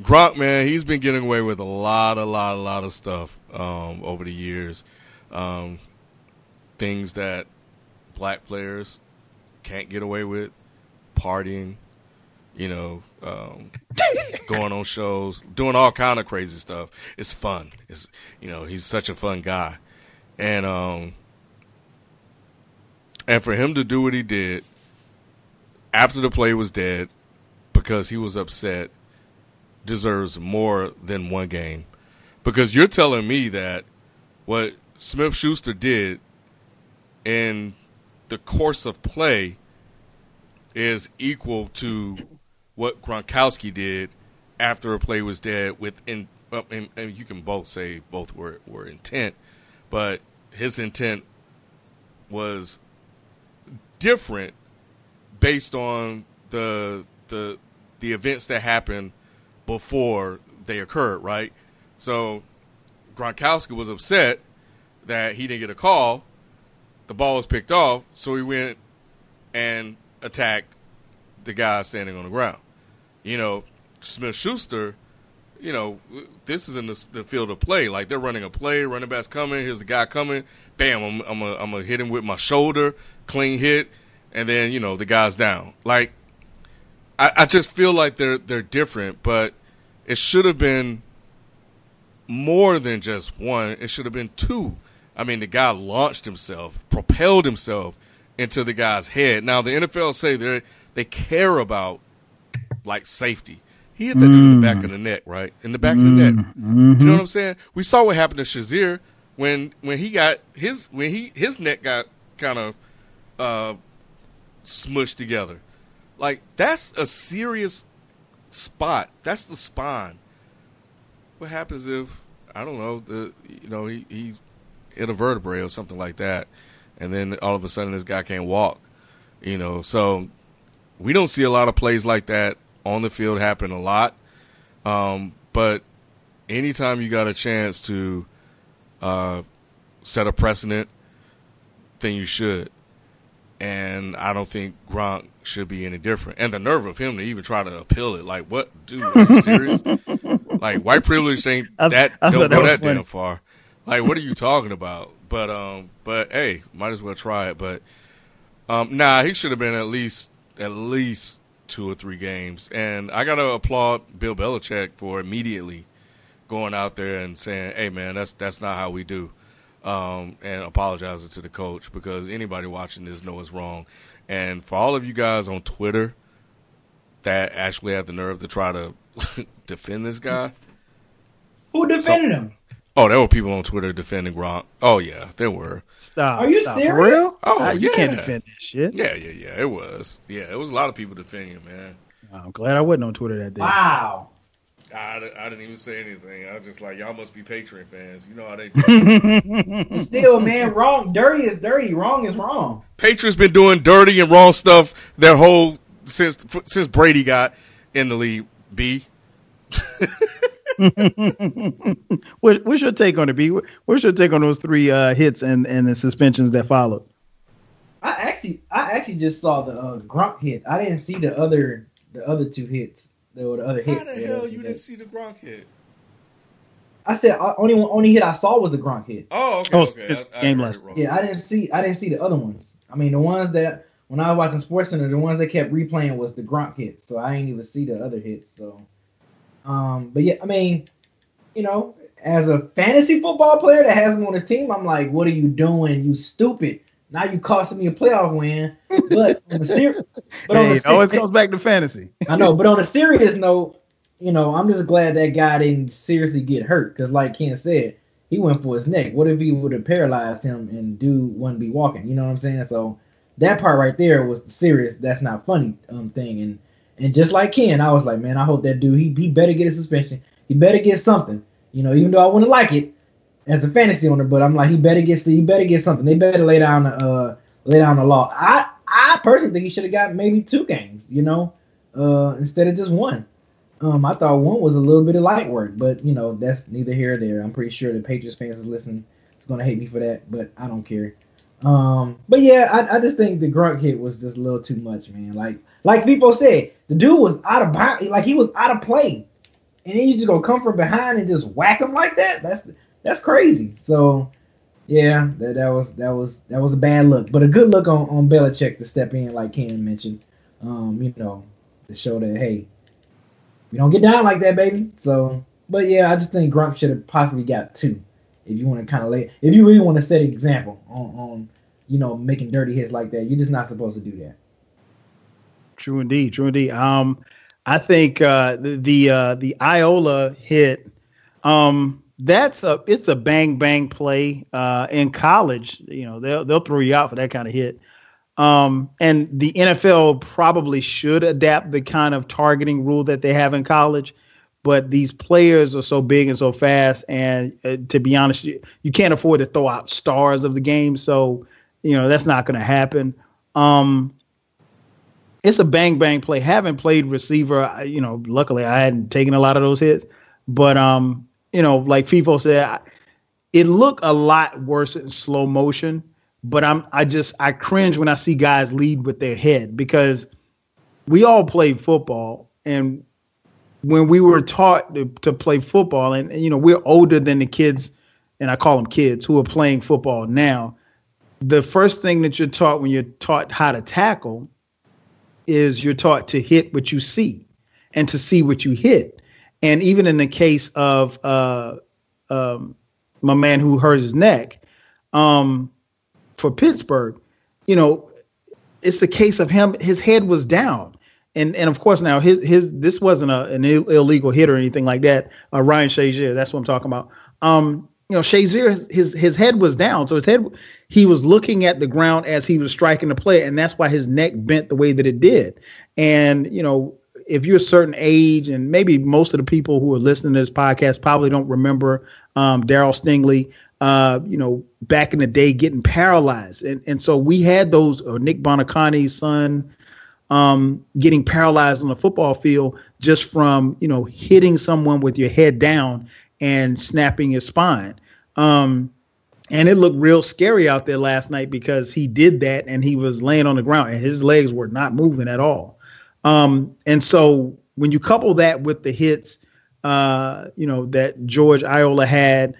Gronk, man, he's been getting away with a lot of stuff over the years. Things that black players can't get away with, partying, going on shows, doing all kind of crazy stuff. It's fun. He's such a fun guy. And for him to do what he did after the play was dead because he was upset deserves more than one game. Because you're telling me that what Smith-Schuster did in the course of play is equal to what Gronkowski did after a play was dead and you can both say both were intent, but his intent was different based on the events that happened before they occurred, right? So Gronkowski was upset that he didn't get a call. The ball was picked off, so he went and attacked the guy standing on the ground. Smith-Schuster, this is in the field of play. Like, they're running a play, running back's coming, here's the guy coming, bam, I'm gonna hit him with my shoulder, clean hit, and then, the guy's down. Like, I just feel like they're different, but it should have been more than just one. It should have been two. I mean, the guy launched himself, propelled himself into the guy's head. Now, the NFL say they care about, like, safety. He hit that dude in the back of the neck, right? In the back of the neck. Mm-hmm. You know what I'm saying? We saw what happened to Shazier when he got his neck got kind of smushed together. Like, that's a serious spot. That's the spine. What happens if, I don't know, he hit a vertebrae or something like that, and then all of a sudden this guy can't walk? So we don't see a lot of plays like that on the field happen a lot. But anytime you got a chance to set a precedent, then you should. And I don't think Gronk should be any different. And the nerve of him to even try to appeal it. Like, what? Dude, are you serious? Like, white privilege ain't don't go that damn far. Like, what are you talking about? But hey, might as well try it. But he should have been at least 2 or 3 games. And I gotta applaud Bill Belichick for immediately going out there and saying, "Hey, man, that's not how we do," and apologizing to the coach, because anybody watching this knows it's wrong. And for all of you guys on Twitter that actually had the nerve to try to defend this guy, who defended him? Oh, there were people on Twitter defending Gronk. Oh, yeah, there were. Stop. Are you serious? For real? Oh, you can't defend this shit. Yeah, it was. Yeah, it was a lot of people defending him, man. I'm glad I wasn't on Twitter that day. Wow. I didn't even say anything. I was just like, y'all must be Patriot fans. You know how they do. Still, man, wrong. Dirty is dirty. Wrong is wrong. Patriots been doing dirty and wrong stuff their whole since Brady got in the league. B. What's your take on it, B? What's your take on those 3 hits and the suspensions that followed? I actually just saw the Gronk hit. I didn't see the other 2 hits. The other hit. How the hell you didn't see the Gronk hit? I said only hit I saw was the Gronk hit. Oh, okay. It's game less. Yeah, I didn't see the other ones. I mean, the ones that when I was watching SportsCenter, the ones they kept replaying was the Gronk hit. So I didn't even see the other hits. So, but yeah, I mean, as a fantasy football player that has him on his team, I'm like, what are you doing? You stupid. Now you costing me a playoff win. But on the it always goes back to fantasy. I know, but on a serious note, I'm just glad that guy didn't seriously get hurt because, like Ken said, he went for his neck. What if he would have paralyzed him and dude wouldn't be walking? You know what I'm saying? So that part right there was the serious, that's not funny thing. And just like Ken, I was like, man, I hope that dude, he better get a suspension. He better get something. Even though I wouldn't like it as a fantasy owner, but I'm like, he better get something. They better lay down the law. I personally think he should have got maybe 2 games, instead of just 1. I thought 1 was a little bit of light work, but that's neither here or there. I'm pretty sure the Patriots fans is listening. It's gonna hate me for that, but I don't care. But yeah, I just think the Gronk hit was just a little too much, man. Like people said, the dude was out of bounds, like he was out of play, and then you just gonna come from behind and just whack him like that. That's crazy. So yeah, that was a bad look, but a good look on Belichick to step in, like Ken mentioned. To show that, hey, we don't get down like that, baby. So, but yeah, I just think Gronk should have possibly got 2. If you want to kind of if you really want to set an example on making dirty hits like that, you're just not supposed to do that. True indeed. I think the Iola hit, it's a bang bang play. In college, they'll throw you out for that kind of hit. And the NFL probably should adapt the kind of targeting rule that they have in college. But these players are so big and so fast. And to be honest, you can't afford to throw out stars of the game. So, that's not going to happen. It's a bang, bang play. Haven't played receiver. Luckily I hadn't taken a lot of those hits. But, like FIFO said, it looked a lot worse in slow motion. But I cringe when I see guys lead with their head, because we all played football, and when we were taught to play football, and we're older than the kids, and I call them kids, who are playing football now. The first thing that you're taught when you're taught how to tackle is you're taught to hit what you see and to see what you hit. And even in the case of my man who hurt his neck, for Pittsburgh, it's a case of him. His head was down, and of course now this wasn't an illegal hit or anything like that. Ryan Shazier, that's what I'm talking about. Shazier, his head was down, so he was looking at the ground as he was striking the play, and that's why his neck bent the way that it did. And if you're a certain age, and maybe most of the people who are listening to this podcast probably don't remember Darryl Stingley. Back in the day, getting paralyzed. And so we had those, Nick Bonacani's son, getting paralyzed on the football field just from, hitting someone with your head down and snapping your spine. And it looked real scary out there last night because he did that and he was laying on the ground and his legs were not moving at all. And so when you couple that with the hits, that George Iloka had,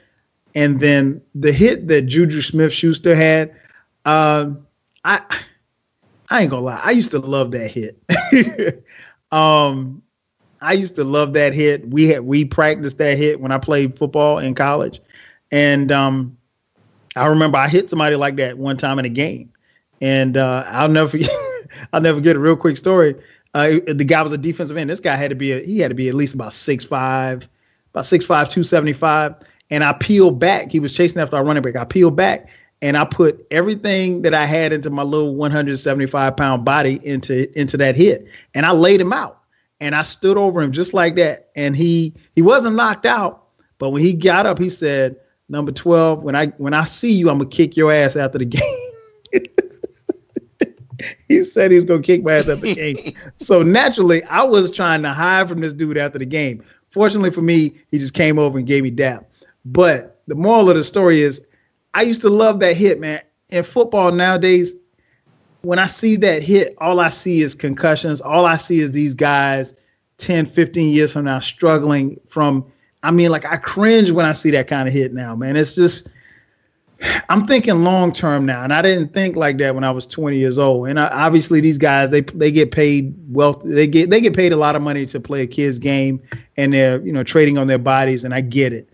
and then the hit that Ju Smith-Schuster had, I ain't gonna lie, I used to love that hit. I used to love that hit. We practiced that hit when I played football in college, and I remember I hit somebody like that one time in a game, and I'll never forget. I'll never forget a real quick story. The guy was a defensive end. This guy had to be at least about 6'5", 275. And I peeled back. He was chasing after our running back. I peeled back and I put everything that I had into my little 175-pound body into that hit. And I laid him out. And I stood over him just like that. And he wasn't knocked out. But when he got up, he said, "Number 12, when I see you, I'm going to kick your ass after the game." He said he's going to kick my ass after the game. So naturally, I was trying to hide from this dude after the game. Fortunately for me, he just came over and gave me dap. But the moral of the story is I used to love that hit, man. In football nowadays, when I see that hit, all I see is concussions. All I see is these guys 10, 15 years from now struggling I cringe when I see that kind of hit now, man. It's just, I'm thinking long term now. And I didn't think like that when I was 20 years old. And obviously these guys, they get paid they get paid a lot of money to play a kid's game, and they're, trading on their bodies. And I get it.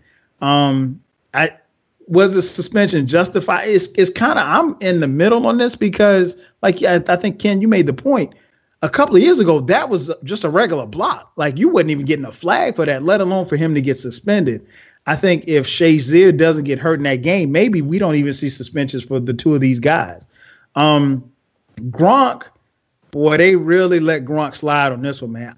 Was the suspension justified? It's kind of, I'm in the middle on this because, like, I think, Ken, you made the point. a couple of years ago, that was just a regular block. Like you wasn't even getting a flag for that, let alone for him to get suspended. I think if Shazier doesn't get hurt in that game, maybe we don't even see suspensions for the two of these guys. Gronk, boy, they really let Gronk slide on this one, man.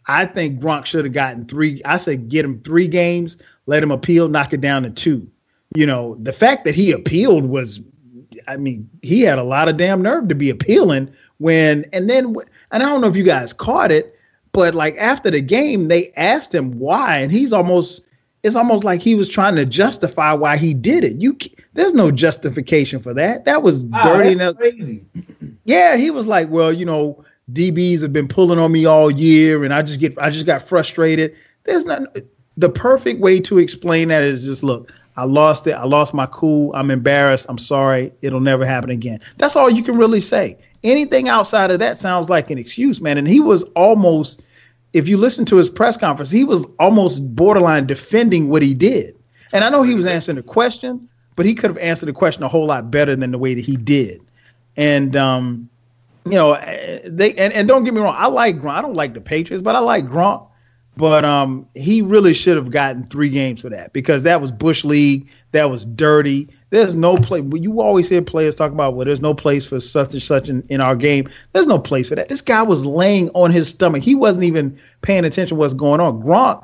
I think Gronk should have gotten 3. I said get him 3 games, let him appeal, knock it down to 2. You know, the fact that he appealed was, I mean, he had a lot of damn nerve to be appealing and I don't know if you guys caught it, but like after the game, they asked him why, and it's almost like he was trying to justify why he did it. There's no justification for that. That was dirty. That's crazy. Yeah, he was like, well, you know, DBs have been pulling on me all year, and I just got frustrated. There's not the perfect way to explain that is just look. I lost it. I lost my cool. I'm embarrassed. I'm sorry. It'll never happen again. That's all you can really say. Anything outside of that sounds like an excuse, man. And he was almost, if you listen to his press conference, he was almost borderline defending what he did. And I know he was answering the question, but he could have answered the question a whole lot better than the way that he did. And, you know, and don't get me wrong. I like Gronk. I don't like the Patriots, but I like Gronk. But he really should have gotten 3 games for that because that was Bush League. That was dirty. There's no place. You always hear players talk about, well, there's no place for such and such in our game. There's no place for that. This guy was laying on his stomach. He wasn't even paying attention to what's going on. Gronk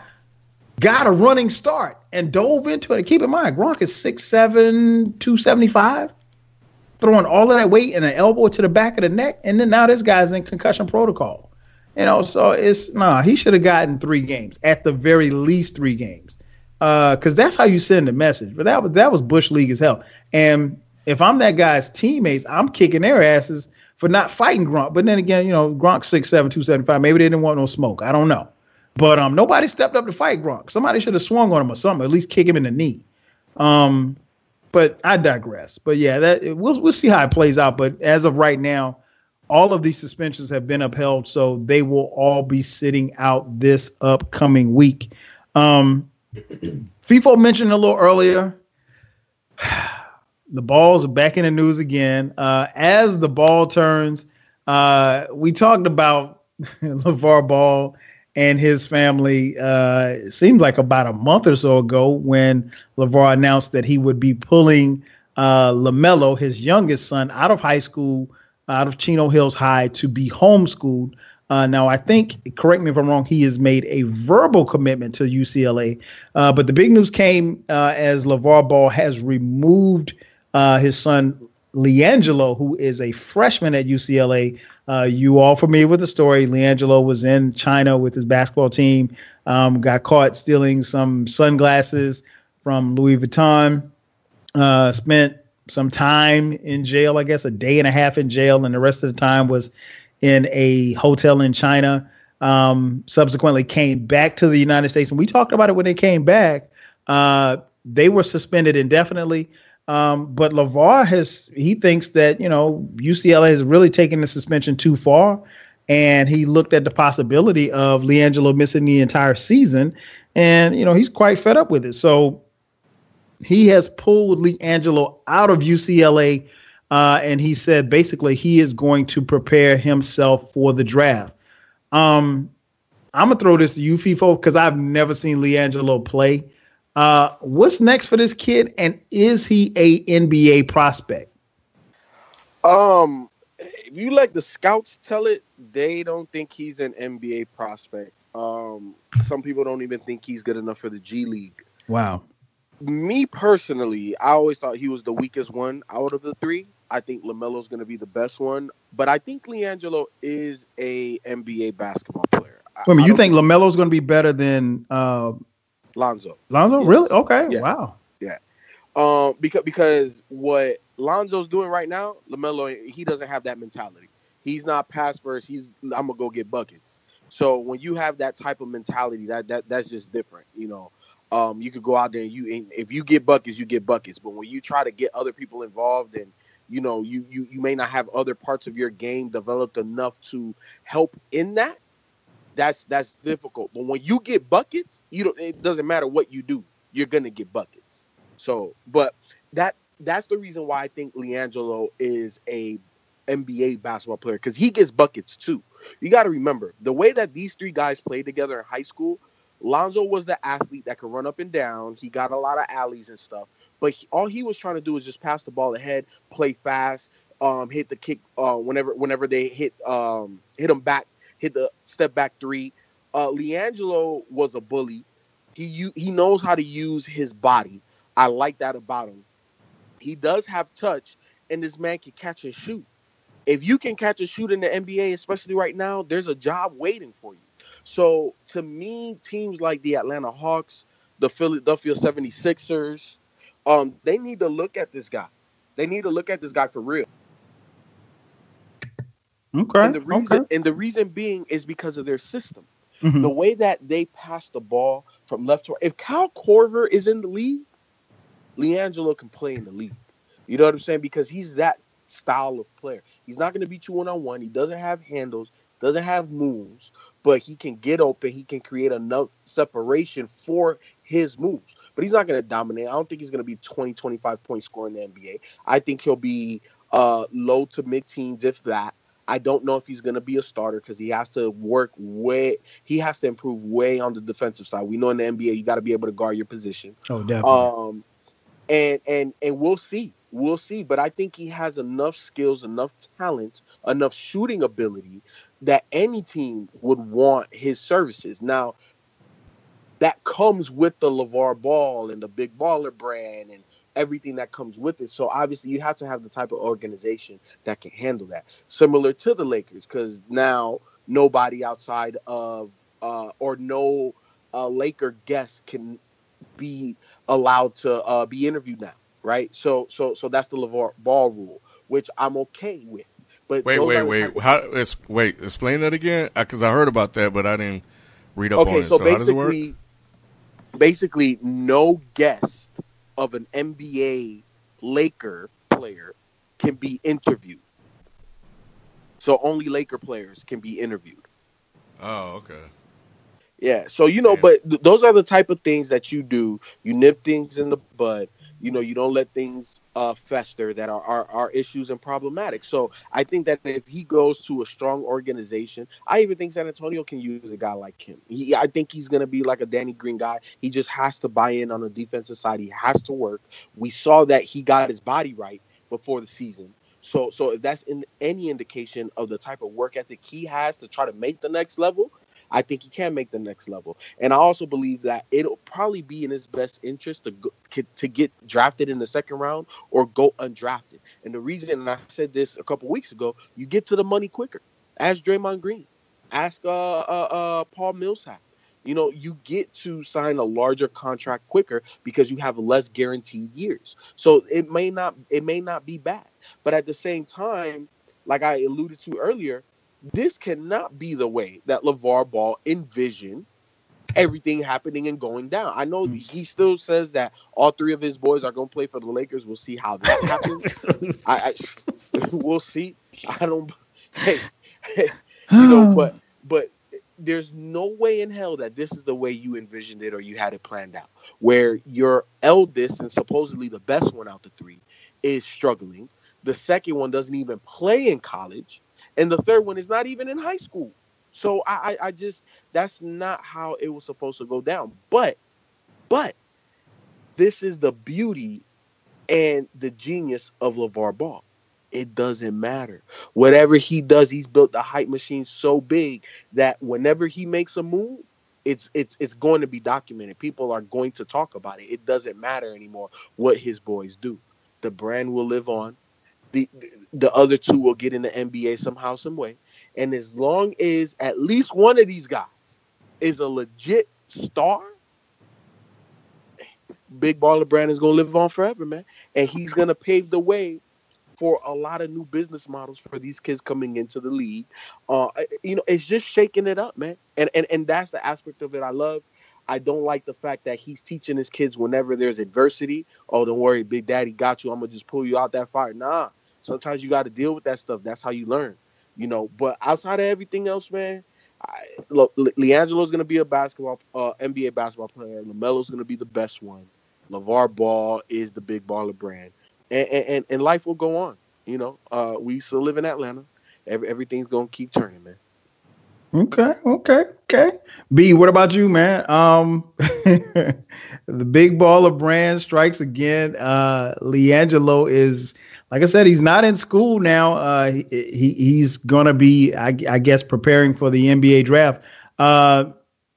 got a running start and dove into it. And keep in mind, Gronk is 6'7", 275, throwing all of that weight and an elbow to the back of the neck. And then now this guy's in concussion protocol. You know, so he should have gotten 3 games, at the very least 3 games. Because that's how you send a message. But that was Bush League as hell. And if I'm that guy's teammates, I'm kicking their asses for not fighting Gronk. But then again, you know, Gronk's 6'7", 275. Maybe they didn't want no smoke. I don't know. But nobody stepped up to fight Gronk. Somebody should have swung on him or something, at least kick him in the knee. But I digress. But yeah, we'll see how it plays out. But as of right now, all of these suspensions have been upheld, so they will all be sitting out this upcoming week. FIFO mentioned a little earlier, the balls are back in the news again. As the ball turns, we talked about LaVar Ball and his family. It seemed like about a month or so ago when LaVar announced that he would be pulling LaMelo, his youngest son, out of high school, out of Chino Hills High, to be homeschooled. Now, I think, correct me if I'm wrong, he has made a verbal commitment to UCLA. But the big news came as LaVar Ball has removed his son, LiAngelo, who is a freshman at UCLA. You all familiar with the story. LiAngelo was in China with his basketball team, got caught stealing some sunglasses from Louis Vuitton, spent some time in jail, I guess a day and a half in jail, and the rest of the time was in a hotel in China. Subsequently came back to the United States. And we talked about it when they came back. They were suspended indefinitely. But LaVar he thinks that, you know, UCLA has really taken the suspension too far. And he looked at the possibility of LiAngelo missing the entire season. And, you know, he's quite fed up with it. So he has pulled LiAngelo out of UCLA. And he said basically he is going to prepare himself for the draft. I'm going to throw this to you, FIFO, because I've never seen LiAngelo play. What's next for this kid, and is he a NBA prospect? If you let the scouts tell it, they don't think he's an NBA prospect. Some people don't even think he's good enough for the G League. Wow. Me personally, I always thought he was the weakest one out of the 3. I think LaMelo's going to be the best one, but I think LiAngelo is a NBA basketball player. Wait a minute, you think LaMelo's going to be better than Lonzo? Lonzo, yes. Really? Okay, yeah. Wow. Yeah. Because what Lonzo's doing right now, LaMelo, he doesn't have that mentality. He's not pass first. I'm gonna go get buckets. So when you have that type of mentality, that's just different. You know, you could go out there and if you get buckets, you get buckets. But when you try to get other people involved and you know, you may not have other parts of your game developed enough to help in that. That's difficult. But when you get buckets, it doesn't matter what you do, you're gonna get buckets. So, but that's the reason why I think LiAngelo is a NBA basketball player, because he gets buckets too. You got to remember the way that these three guys played together in high school. Lonzo was the athlete that could run up and down. He got a lot of alleys and stuff, but all he was trying to do is just pass the ball ahead, play fast, hit the kick whenever they hit him back, hit the step back three. LiAngelo was a bully. He knows how to use his body. I like that about him. He does have touch, and this man can catch and shoot. If you can catch and shoot in the NBA, especially right now, there's a job waiting for you. So to me, teams like the Atlanta Hawks, the Philadelphia 76ers, they need to look at this guy. They need to look at this guy for real. Okay. And the reason being is because of their system. Mm-hmm. The way that they pass the ball from left to right. If Kyle Korver is in the league, LiAngelo can play in the league. You know what I'm saying? Because he's that style of player. He's not going to beat you one-on-one. He doesn't have handles, doesn't have moves, but he can get open. He can create enough separation for his moves. But he's not going to dominate. I don't think he's going to be 20, 25 point scorer in the NBA. I think he'll be low to mid-teens, if that. I don't know if he's going to be a starter because he has to he has to improve way on the defensive side. We know in the NBA, you got to be able to guard your position. Oh, definitely. And we'll see. We'll see. But I think he has enough skills, enough talent, enough shooting ability that any team would want his services. Now, that comes with the LaVar Ball and the Big Baller brand and everything that comes with it. So obviously you have to have the type of organization that can handle that. Similar to the Lakers, because now nobody outside of or no Laker guest can be allowed to be interviewed now, right? So that's the LaVar Ball rule, which I'm okay with. But wait, explain that again, because I heard about that, but I didn't read up on it. So how does it work? Basically, no guest of an NBA Laker player can be interviewed. So only Laker players can be interviewed. Oh, okay. Yeah, so, but those are the type of things that you do. You nip things in the bud. You don't let things fester that are issues and problematic. So I think that if he goes to a strong organization, I even think San Antonio can use a guy like him. I think he's going to be like a Danny Green guy. He just has to buy in on the defensive side. He has to work. We saw that he got his body right before the season. So if that's any indication of the type of work ethic he has to try to make the next level, I think he can make the next level. And I also believe that it'll probably be in his best interest to get drafted in the second round or go undrafted. And the reason, and I said this a couple weeks ago, you get to the money quicker. Ask Draymond Green. Ask Paul Millsap. You get to sign a larger contract quicker because you have less guaranteed years. So it may not be bad. But at the same time, like I alluded to earlier, this cannot be the way that LaVar Ball envisioned everything happening and going down. I know he still says that all three of his boys are going to play for the Lakers. We'll see how that happens. We'll see. I don't. Hey, but there's no way in hell that this is the way you envisioned it or you had it planned out. Where your eldest and supposedly the best one out the three is struggling. The second one doesn't even play in college. And the third one is not even in high school. So I just, that's not how it was supposed to go down. But this is the beauty and the genius of LaVar Ball. It doesn't matter. Whatever he does, he's built the hype machine so big that whenever he makes a move, it's going to be documented. People are going to talk about it. It doesn't matter anymore what his boys do. The brand will live on. The other two will get in the NBA somehow, some way. And as long as at least one of these guys is a legit star, Big Baller brand is going to live on forever, man. And he's going to pave the way for a lot of new business models for these kids coming into the league. It's just shaking it up, man. And that's the aspect of it I love. I don't like the fact that he's teaching his kids whenever there's adversity. Oh, don't worry, Big Daddy got you. I'm going to just pull you out that fire. Nah. Sometimes you got to deal with that stuff. That's how you learn, But outside of everything else, man, look, LiAngelo is going to be a NBA basketball player. LaMelo's going to be the best one. LaVar Ball is the Big Baller brand, and life will go on. We still live in Atlanta. Everything's going to keep turning, man. Okay. B, what about you, man? The big baller brand strikes again. LiAngelo is, like I said, he's not in school now. He's gonna be, I guess, preparing for the NBA draft.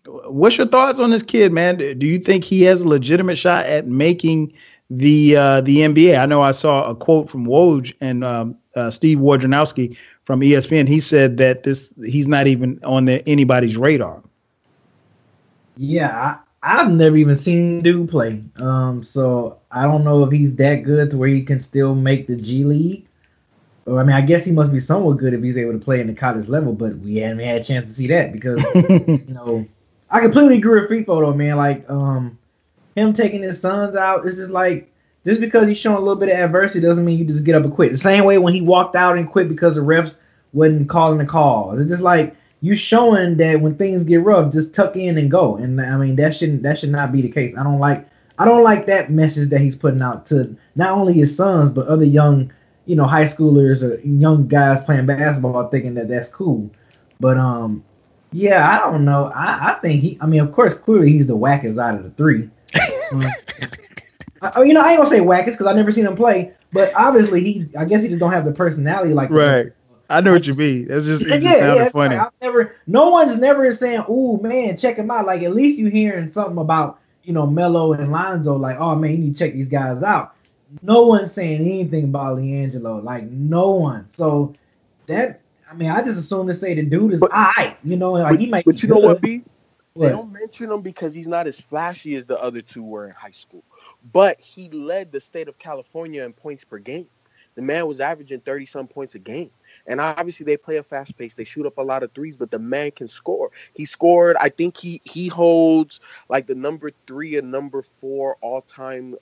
What's your thoughts on this kid, man? Do you think he has a legitimate shot at making the NBA? I know I saw a quote from Woj and Steve Wojnarowski from ESPN. He said that he's not even on anybody's radar. Yeah, I've never even seen dude play. So I don't know if he's that good to where he can still make the G League. Or, I mean, I guess he must be somewhat good if he's able to play in the college level, but we haven't had a chance to see that because, I completely agree with Free Photo, man. Like, him taking his sons out, it's just like, just because he's showing a little bit of adversity doesn't mean you just get up and quit. The same way when he walked out and quit because the refs wasn't calling the calls. It's just like you showing that when things get rough, just tuck in and go. And I mean that should not be the case. I don't like that message that he's putting out to not only his sons but other young, high schoolers or young guys playing basketball thinking that that's cool. But yeah, I don't know. I think of course, clearly he's the wackest out of the three. I ain't gonna say wackest because I've never seen him play, but obviously I guess he just don't have the personality like right. That. I know what you mean. It just sounded funny. Like no one's never saying, "Ooh, man, check him out." Like at least you hearing something about Melo and Lonzo. Like, oh man, you need to check these guys out. No one's saying anything about LiAngelo. Like no one. So that I just assume to say the dude is alright. He might. But you know what, B? What? They don't mention him because he's not as flashy as the other two were in high school. But he led the state of California in points per game. The man was averaging 30-some points a game. And obviously they play a fast pace. They shoot up a lot of threes, but the man can score. He scored. I think he holds like the number 3 and number 4 all-time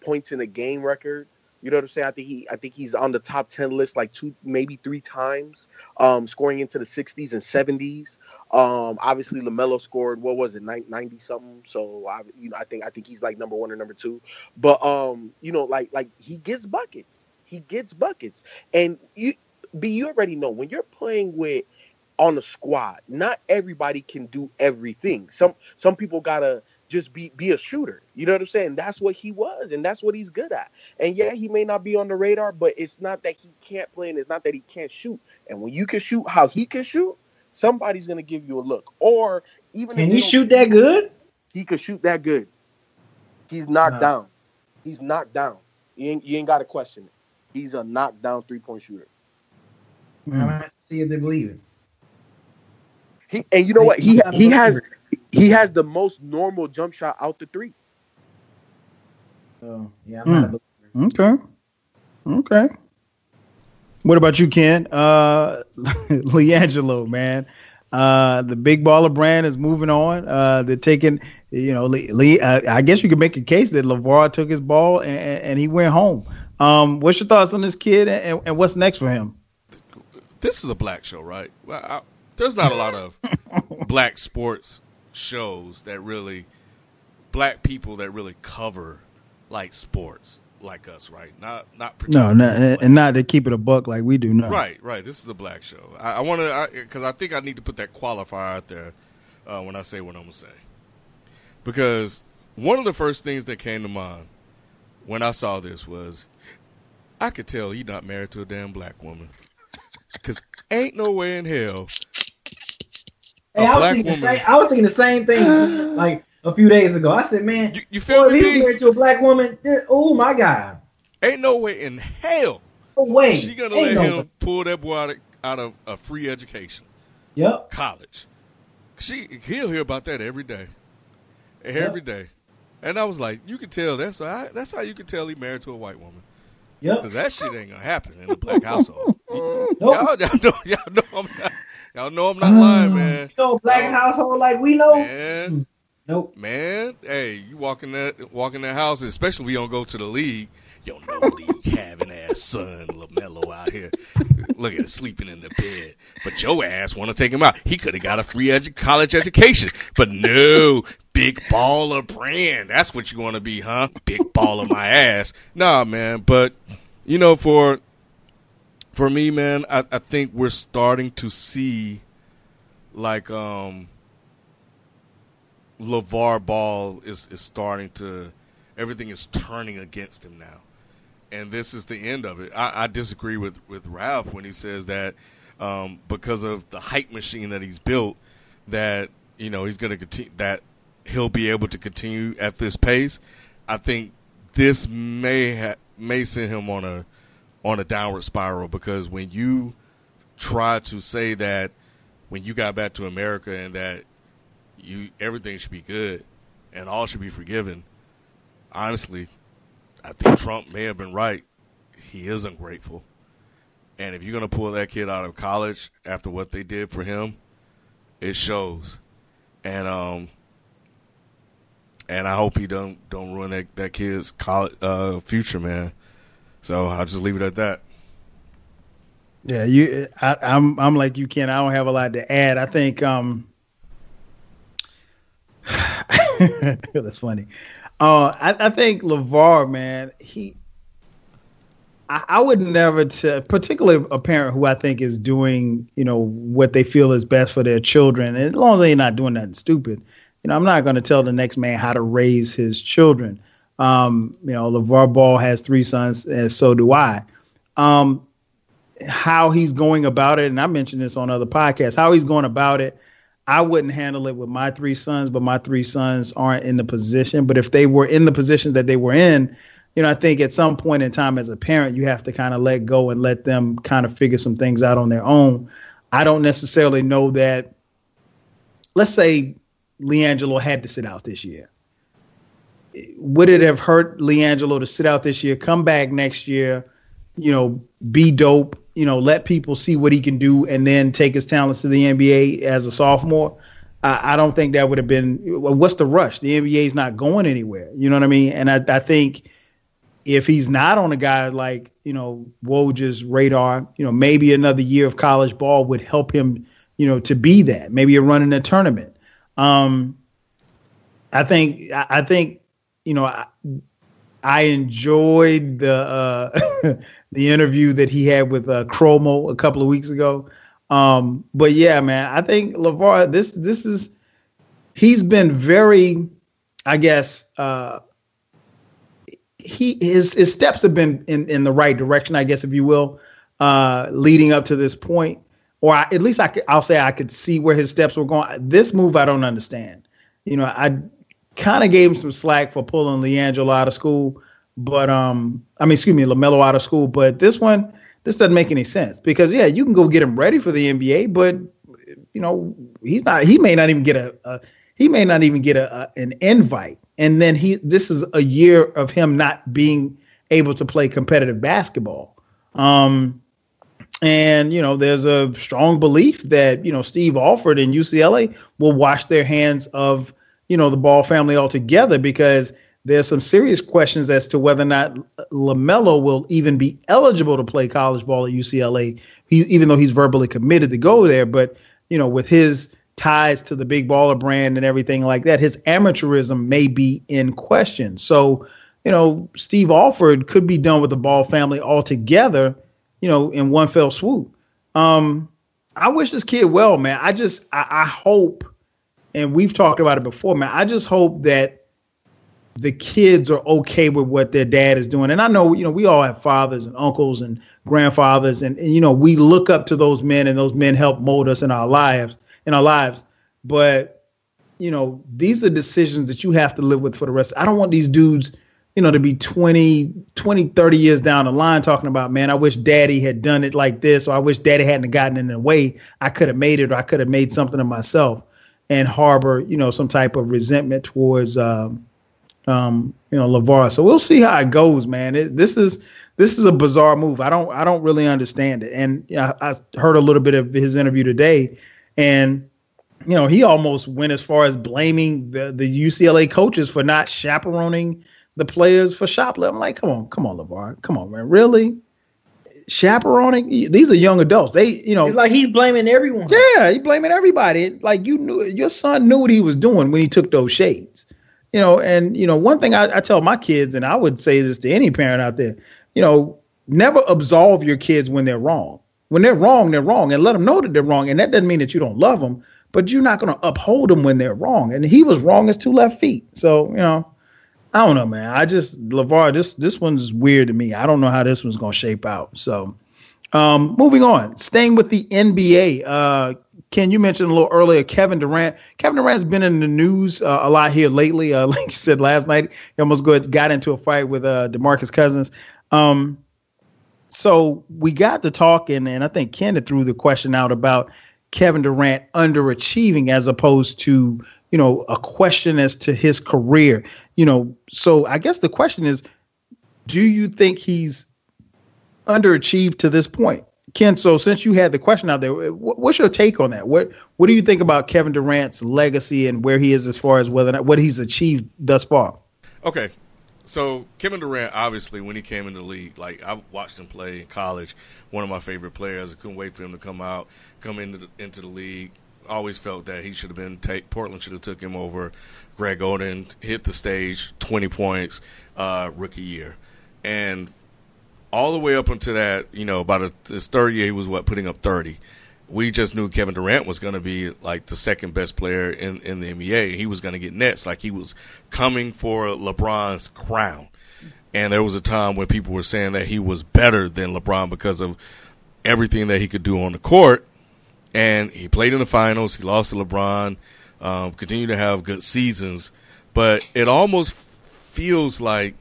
points in a game record. You know what I'm saying? I think he's on the top 10 list like 2, maybe 3 times, scoring into the 60s and 70s. Obviously LaMelo scored, what was it, 90 something? So I think he's like number 1 or number 2. But like he gets buckets. He gets buckets. And you already know when you're playing on a squad, not everybody can do everything. Some people gotta just be a shooter. You know what I'm saying? That's what he was, and that's what he's good at. And yeah, he may not be on the radar, but it's not that he can't play, and it's not that he can't shoot. And when you can shoot how he can shoot, somebody's gonna give you a look. Or even can he shoot that good? He could shoot that good. He's knocked down. He's knocked down. You ain't got to question it. He's a knockdown 3-point shooter. I might see if they believe it. And you know what? He has the most normal jump shot out the 3. Oh yeah, I'm not a believer. Okay. What about you, Ken? LiAngelo, man. The big baller brand is moving on. They're taking, I guess you could make a case that LaVar took his ball and he went home. What's your thoughts on this kid and what's next for him? This is a black show, right? Well, there's not a lot of black sports shows that really, black people that really cover like sports like us, right? Not and not to keep it a buck like we do. No, right. This is a black show. I want to because I think I need to put that qualifier out there when I say what I'm gonna say, because one of the first things that came to mind when I saw this was I could tell he's not married to a damn black woman. Because ain't no way in hell. Hey, I was thinking the same thing like a few days ago. I said, man, you feel me? If he's married to a black woman, oh my God. Ain't no way in hell. No way. She gonna let him pull that boy out of a free education. Yep. College. He'll hear about that every day. Every day. And I was like, you can tell that's how you can tell he married to a white woman. Yep. Because that shit ain't gonna happen in a black household. Nope. Y'all know I'm not lying, man. Black household like we know. Man. Nope. Man, hey, you walk in that house, especially if we don't go to the league. Yo, no league having ass son LaMelo out here. Look at it, sleeping in the bed. But your ass want to take him out. He could have got a free college education. But no, big baller brand. That's what you want to be, huh? Big baller my ass. Nah, man. But, for me, man, I think we're starting to see like LaVar Ball is starting to – everything is turning against him now. And this is the end of it. I disagree with Ralph when he says that because of the hype machine that he's built, that he's going to continue, that he'll be able to continue at this pace. I think this may send him on a downward spiral, because when you try to say that when you got back to America and that everything should be good and all should be forgiven, honestly, I think Trump may have been right. He is ungrateful. And if you're going to pull that kid out of college after what they did for him, it shows. And I hope he don't ruin that kid's college future, man. So I'll just leave it at that. Yeah, I'm like you, Ken. I don't have a lot to add. I think that's funny. I think LaVar, man, I would never particularly a parent who I think is doing, what they feel is best for their children. And as long as they're not doing nothing stupid, I'm not going to tell the next man how to raise his children. LaVar Ball has 3 sons, and so do I. How he's going about it, and I mentioned this on other podcasts, how he's going about it, I wouldn't handle it with my 3 sons, but my 3 sons aren't in the position. But if they were in the position that they were in, I think at some point in time as a parent, you have to kind of let go and let them kind of figure some things out on their own. I don't necessarily know that, let's say LiAngelo had to sit out this year. Would it have hurt LiAngelo to sit out this year, come back next year, be dope, let people see what he can do, and then take his talents to the NBA as a sophomore? I don't think that would have been – what's the rush? The NBA is not going anywhere. You know what I mean? And I think if he's not on a guy like, Woj's radar, maybe another year of college ball would help him, to be that. Maybe a run in a tournament. I think I enjoyed the the interview that he had with Chromo a couple of weeks ago. But yeah, man, I think LaVar, this is, he's been very, I guess, his steps have been in the right direction, I guess, if you will, leading up to this point. Or at least I'll say I could see where his steps were going. This move, I don't understand. I kind of gave him some slack for pulling LiAngelo out of school, but LaMelo out of school. But this doesn't make any sense, because yeah, you can go get him ready for the NBA, but he may not even get an invite. And then this is a year of him not being able to play competitive basketball. And, there's a strong belief that, Steve Alford and UCLA will wash their hands of, the Ball family altogether, because there's some serious questions as to whether or not LaMelo will even be eligible to play college ball at UCLA, even though he's verbally committed to go there. But, with his ties to the Big Baller brand and everything like that, his amateurism may be in question. So, Steve Alford could be done with the Ball family altogether, in one fell swoop. I wish this kid well, man. I hope, and we've talked about it before, man, I just hope that the kids are okay with what their dad is doing. And I know, we all have fathers and uncles and grandfathers, and we look up to those men, and those men help mold us in our lives. But, these are decisions that you have to live with for the rest. I don't want these dudes, to be 20, 30 years down the line talking about, man, I wish daddy had done it like this, or I wish daddy hadn't gotten in the way. I could have made it, or I could have made something of myself, and harbor, some type of resentment towards, LaVar. So we'll see how it goes, man. This is a bizarre move. I don't really understand it. And I heard a little bit of his interview today, and he almost went as far as blaming the UCLA coaches for not chaperoning the players for shoplifting. I'm like, come on, LaVar, come on, man, really? Chaperoning? These are young adults. It's like he's blaming everyone. Yeah, he's blaming everybody. Like, your son knew what he was doing when he took those shades. And one thing I tell my kids, and I would say this to any parent out there, never absolve your kids when they're wrong. When they're wrong, and let them know that they're wrong. And that doesn't mean that you don't love them, but you're not going to uphold them when they're wrong. And he was wrong as 2 left feet. So, I don't know, man. LaVar, this one's weird to me. I don't know how this one's going to shape out. So, moving on, staying with the NBA. Ken, you mentioned a little earlier, Kevin Durant. Kevin Durant's been in the news a lot here lately. Like you said last night, he almost got into a fight with DeMarcus Cousins. So we got to talking, and I think Ken threw the question out about Kevin Durant underachieving as opposed to, a question as to his career. So I guess the question is, do you think he's underachieved to this point? Ken, so since you had the question out there, what's your take on that? What do you think about Kevin Durant's legacy and where he is as far as whether or not what he's achieved thus far? Okay. So Kevin Durant, obviously, when he came into the league, like I watched him play in college, one of my favorite players. I couldn't wait for him to come into the league. Always felt that he should have been Portland should have took him over Greg Oden, hit the stage, 20 points, rookie year. And all the way up until that, about his third year, he was putting up 30. We just knew Kevin Durant was going to be like the second best player in the NBA. He was going to get nets, like he was coming for LeBron's crown. And there was a time when people were saying that he was better than LeBron because of everything that he could do on the court. And he played in the finals. He lost to LeBron, continued to have good seasons. But it almost feels like,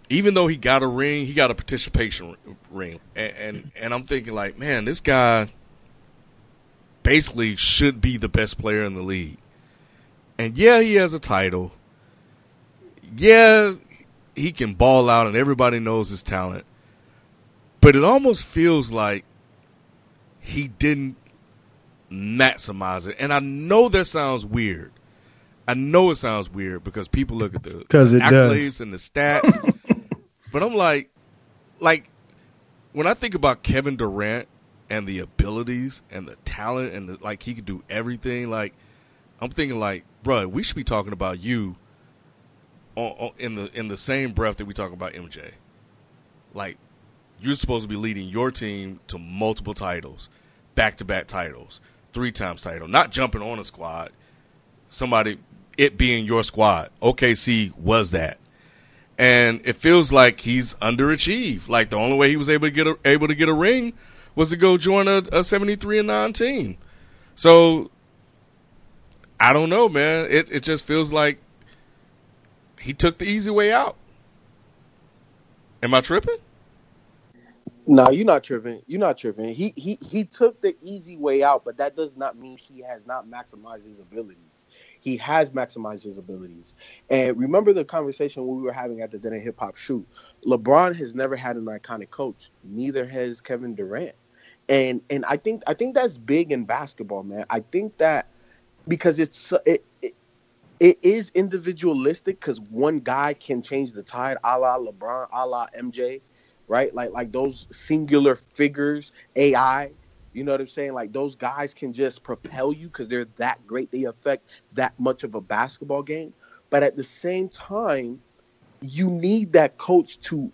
even though he got a ring, he got a participation ring. And I'm thinking like, man, this guy basically should be the best player in the league. And yeah, he has a title. Yeah, he can ball out and everybody knows his talent. But it almost feels like he didn't maximize it. And I know that sounds weird. I know it sounds weird because people look at the accolades and the stats. But I'm like when I think about Kevin Durant and the abilities and the talent and he could do everything, I'm thinking bro, we should be talking about you in the same breath that we talk about MJ. Like, you're supposed to be leading your team to multiple titles, back-to-back titles, 3-time title, not jumping on a squad, it being your squad. OKC was that. And it feels like he's underachieved. Like, the only way he was able to get a ring was to go join a 73-9 team. So, I don't know, man. It just feels like he took the easy way out. Am I tripping? No, you're not tripping. You're not tripping. He took the easy way out, but that does not mean he has not maximized his abilities. He has maximized his abilities. And remember the conversation we were having at the Dead End Hip Hop shoot. LeBron has never had an iconic coach. Neither has Kevin Durant. And I think that's big in basketball, man. I think that because it is individualistic, because one guy can change the tide, a la LeBron, a la MJ, right? Like those singular figures, AI. You know what I'm saying? Like, those guys can just propel you because they're that great. They affect that much of a basketball game. But at the same time, you need that coach to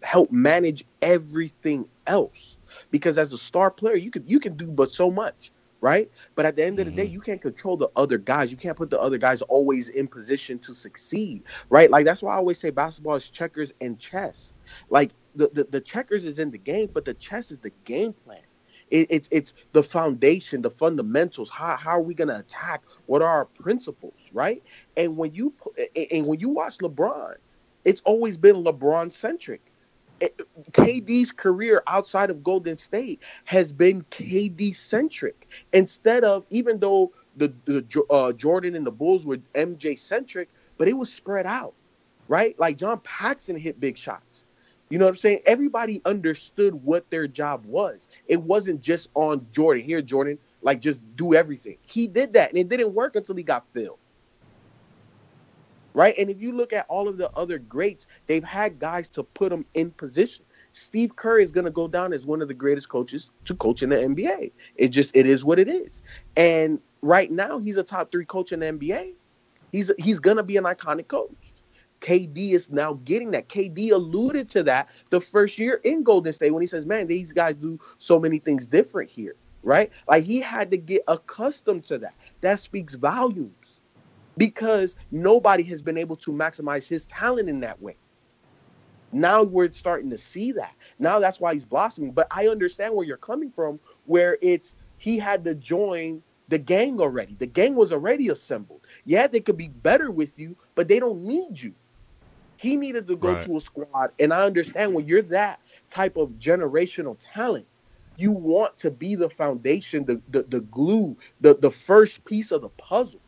help manage everything else. Because as a star player, you can do but so much, right? But at the end of the day, you can't control the other guys. You can't put the other guys always in position to succeed, right? Like, that's why I always say basketball is checkers and chess. Like, the checkers is in the game, but the chess is the game plan. It's the foundation, the fundamentals. How are we going to attack? What are our principles, right? And when you watch LeBron, it's always been LeBron centric. KD's career outside of Golden State has been KD centric. Instead of, even though the Jordan and the Bulls were MJ centric, but it was spread out, right? Like, John Paxson hit big shots. You know what I'm saying? Everybody understood what their job was. It wasn't just on Jordan. Here, Jordan, like, just do everything. He did that, and it didn't work until he got Phil. Right? And if you look at all of the other greats, they've had guys to put them in position. Steve Kerr is going to go down as one of the greatest coaches to coach in the NBA. It is what it is. And right now, he's a top 3 coach in the NBA. He's going to be an iconic coach. KD is now getting that. KD alluded to that the first year in Golden State when he says, man, these guys do so many things different here, right? Like he had to get accustomed to that. That speaks volumes because nobody has been able to maximize his talent in that way. Now we're starting to see that. Now that's why he's blossoming. But I understand where you're coming from, where it's he had to join the gang already. The gang was already assembled. Yeah, they could be better with you, but they don't need you. He needed to go to a squad. And I understand when you're that type of generational talent, you want to be the foundation, the glue, the first piece of the puzzle.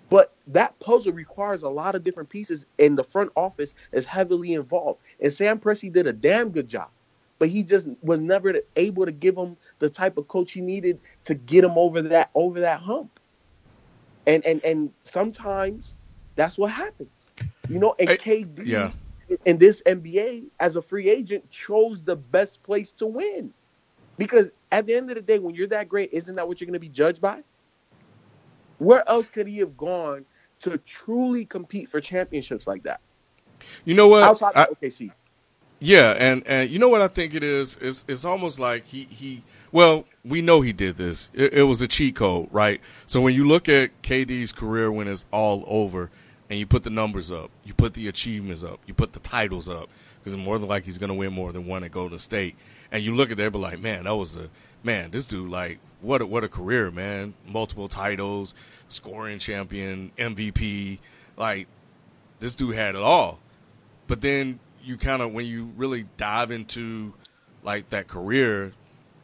But that puzzle requires a lot of different pieces, and the front office is heavily involved. And Sam Presti did a damn good job, but he just was never able to give him the type of coach he needed to get him over that hump. And sometimes that's what happens, you know. And KD in this NBA as a free agent chose the best place to win, because at the end of the day, when you're that great, isn't that what you're going to be judged by? Where else could he have gone to truly compete for championships like that? You know what? Outside of OKC. Yeah, and you know what I think it is? It's almost like he well, we know he did this. It was a cheat code, right? So when you look at KD's career when it's all over and you put the numbers up, you put the achievements up, you put the titles up, because it's more than likely he's going to win more than one at Golden State. And you look at that, but like, man, this dude, like, what a career, man. Multiple titles, scoring champion, MVP. Like, this dude had it all. But then you kind of, when you really dive into, like, that career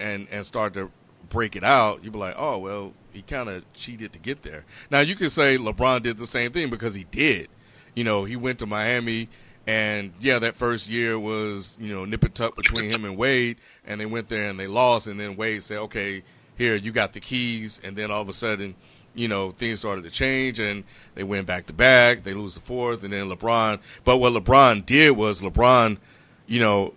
and start to break it out, you be like, oh, well, he kind of cheated to get there. Now, you could say LeBron did the same thing because he did. You know, he went to Miami. And, yeah, that first year was, you know, nip and tuck between him and Wade, and they went there and they lost, and then Wade said, okay, here, you got the keys, and then all of a sudden, you know, things started to change, and they went back to back, they lose the fourth, and then LeBron. But what LeBron did was you know,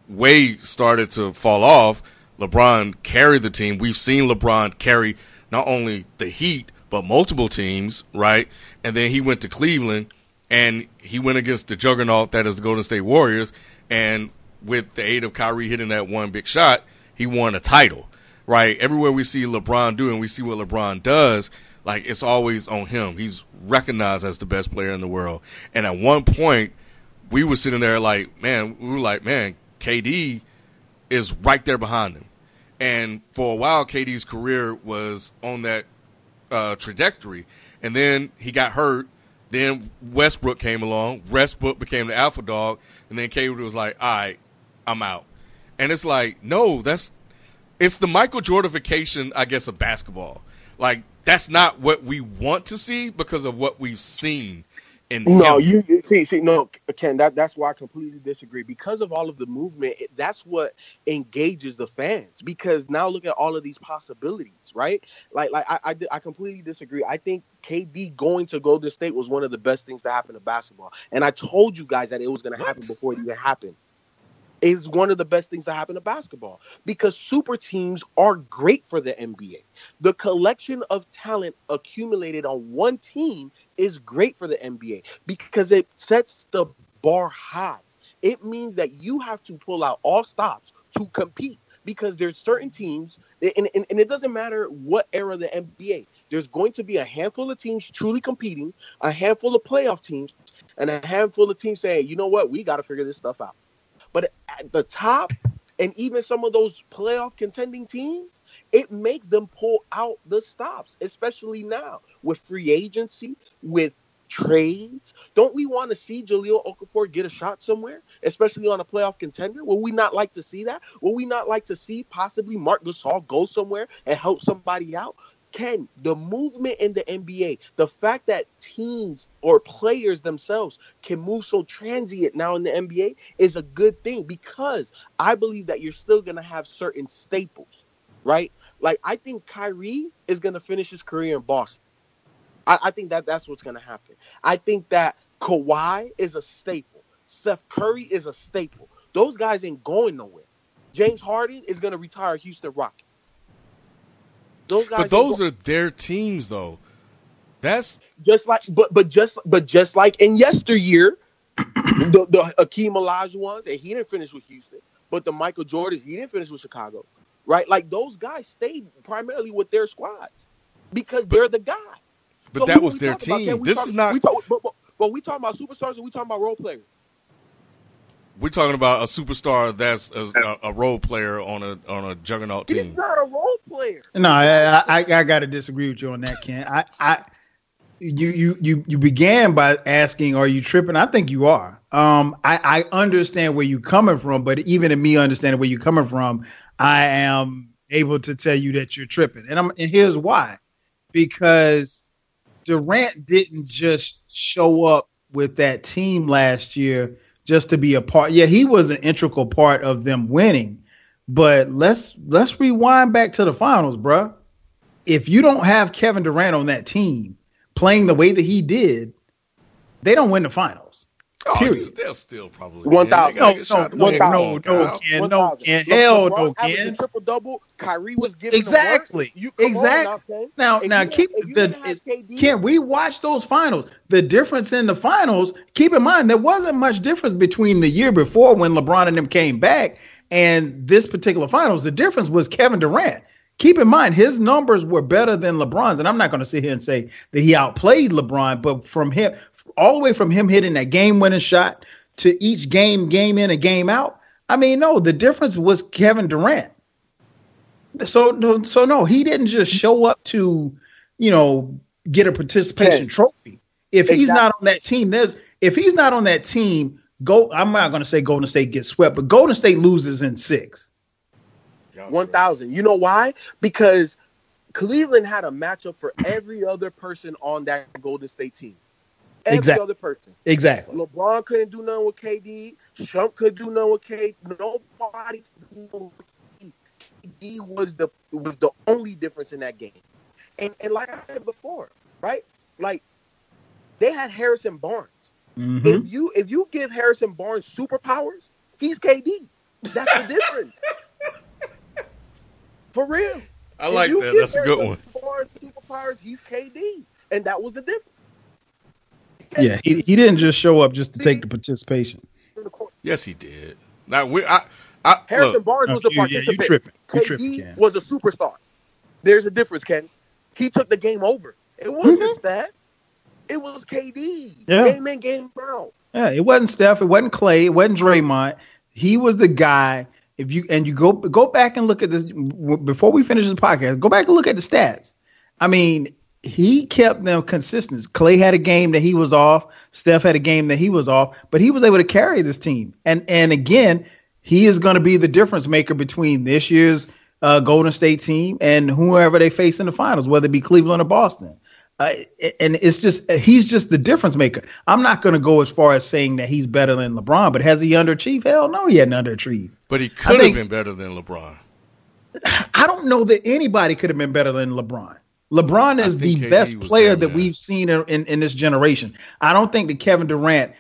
Wade started to fall off. LeBron carried the team. We've seen LeBron carry not only the Heat, but multiple teams, right? And then he went to Cleveland, and he went against the juggernaut that is the Golden State Warriors, and with the aid of Kyrie hitting that one big shot, he won a title, right? Everywhere we see LeBron do and we see what LeBron does, like, it's always on him. He's recognized as the best player in the world. And at one point, we were sitting there like, man, KD is right there behind him. And for a while, KD's career was on that trajectory. And then he got hurt. Then Westbrook came along. Westbrook became the alpha dog. And then KD was like, all right, I'm out. And it's like, no, it's the Michael Jordanification, I guess, of basketball. Like, that's not what we want to see because of what we've seen. No, you see, no, Ken, that's why I completely disagree. Because of all of the movement, that's what engages the fans. Because now look at all of these possibilities, right? Like I completely disagree. I think KD going to Golden State was one of the best things to happen to basketball. And I told you guys that it was going to happen before it even happened. Is one of the best things to happen to basketball because super teams are great for the NBA. The collection of talent accumulated on one team is great for the NBA because it sets the bar high. It means that you have to pull out all stops to compete because there's certain teams, and it doesn't matter what era of the NBA, there's going to be a handful of teams truly competing, a handful of playoff teams, and a handful of teams saying, you know what, we got to figure this stuff out. But at the top, and even some of those playoff contending teams, it makes them pull out the stops, especially now with free agency, with trades. Don't we want to see Jahlil Okafor get a shot somewhere, especially on a playoff contender? Will we not like to see that? Will we not like to see possibly Marc Gasol go somewhere and help somebody out? Ken, the movement in the NBA, the fact that teams or players themselves can move so transient now in the NBA is a good thing because I believe that you're still going to have certain staples, right? Like, I think Kyrie is going to finish his career in Boston. I think that's what's going to happen. I think that Kawhi is a staple. Steph Curry is a staple. Those guys ain't going nowhere. James Harden is going to retire Houston Rockets. Those are their teams, though. That's just like, but just like in yesteryear, the Akeem Olajuwons, and he didn't finish with Houston. But the Michael Jordans, he didn't finish with Chicago, right? Like those guys stayed primarily with their squads because they're the guy. But so that was their team. This is not. But we talking about superstars and we talking about role players. We're talking about a superstar that's a role player on a juggernaut team. He's not a role player. No, I got to disagree with you on that, Ken. You began by asking, "Are you tripping?" I think you are. I understand where you're coming from, but even in me understanding where you're coming from, I am able to tell you that you're tripping, and here's why: because Durant didn't just show up with that team last year just to be a part. Yeah, he was an integral part of them winning, but let's rewind back to the finals, bruh. If you don't have Kevin Durant on that team playing the way that he did, they don't win the finals. Period. They'll still probably 1,000. No, Ken. Hell no, Ken. Triple double. Kyrie was giving exactly. Now, Ken, we watched those finals. The difference in the finals. Keep in mind, there wasn't much difference between the year before when LeBron and them came back and this particular finals. The difference was Kevin Durant. Keep in mind, his numbers were better than LeBron's, and I'm not going to sit here and say that he outplayed LeBron, but from him. All the way from him hitting that game-winning shot to each game in and game out. I mean, no, the difference was Kevin Durant. So no, he didn't just show up to, get a participation trophy. If he's not on that team, I'm not going to say Golden State gets swept, but Golden State loses in 6. 1,000. You know why? Because Cleveland had a matchup for every other person on that Golden State team. Every other person. Exactly. LeBron couldn't do nothing with KD. Shump couldn't do nothing with KD. Nobody could do nothing with KD. KD was the only difference in that game. And like I said before, right? Like they had Harrison Barnes. Mm-hmm. If you give Harrison Barnes superpowers, he's KD. That's the difference. For real. I like that. That's a good one. Barnes superpowers, he's KD. And that was the difference. Yeah, he didn't just show up just to take the participation. Yes, he did. Now Harrison Barnes was a participant. You tripping? KD was a superstar. There's a difference, Ken. He took the game over. It wasn't Steph. It was KD. Yeah. Game in, game out. Yeah, it wasn't Steph. It wasn't Clay. It wasn't Draymond. He was the guy. If you go back and look at this before we finish this podcast, go back and look at the stats. I mean, he kept them consistent. Clay had a game that he was off. Steph had a game that he was off, but he was able to carry this team. And again, he is going to be the difference maker between this year's Golden State team and whoever they face in the finals, whether it be Cleveland or Boston. And he's just the difference maker. I'm not going to go as far as saying that he's better than LeBron, but has he underachieved? Hell no, he hadn't underachieved. But he could have been better than LeBron. I don't know that anybody could have been better than LeBron. LeBron is the best player that we've seen in this generation. I don't think that Kevin Durant,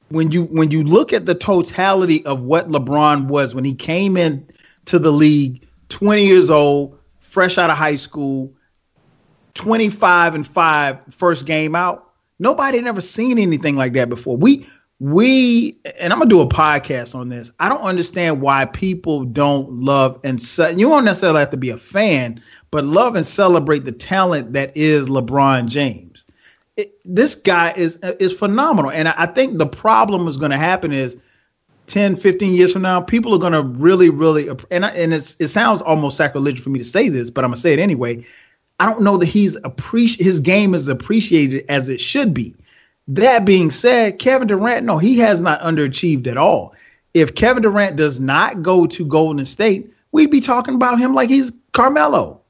when you look at the totality of what LeBron was when he came in to the league, 20 years old, fresh out of high school, 25-5 first game out, nobody had ever seen anything like that before. We and I'm gonna do a podcast on this. I don't understand why people don't love and you don't necessarily have to be a fan, but love and celebrate the talent that is LeBron James. This guy is phenomenal. And I think the problem is going to happen is 10, 15 years from now, people are going to really, and it sounds almost sacrilegious for me to say this, but I'm going to say it anyway. I don't know that his game is appreciated as it should be. That being said, Kevin Durant, no, he has not underachieved at all. If Kevin Durant does not go to Golden State, we'd be talking about him like he's Carmelo.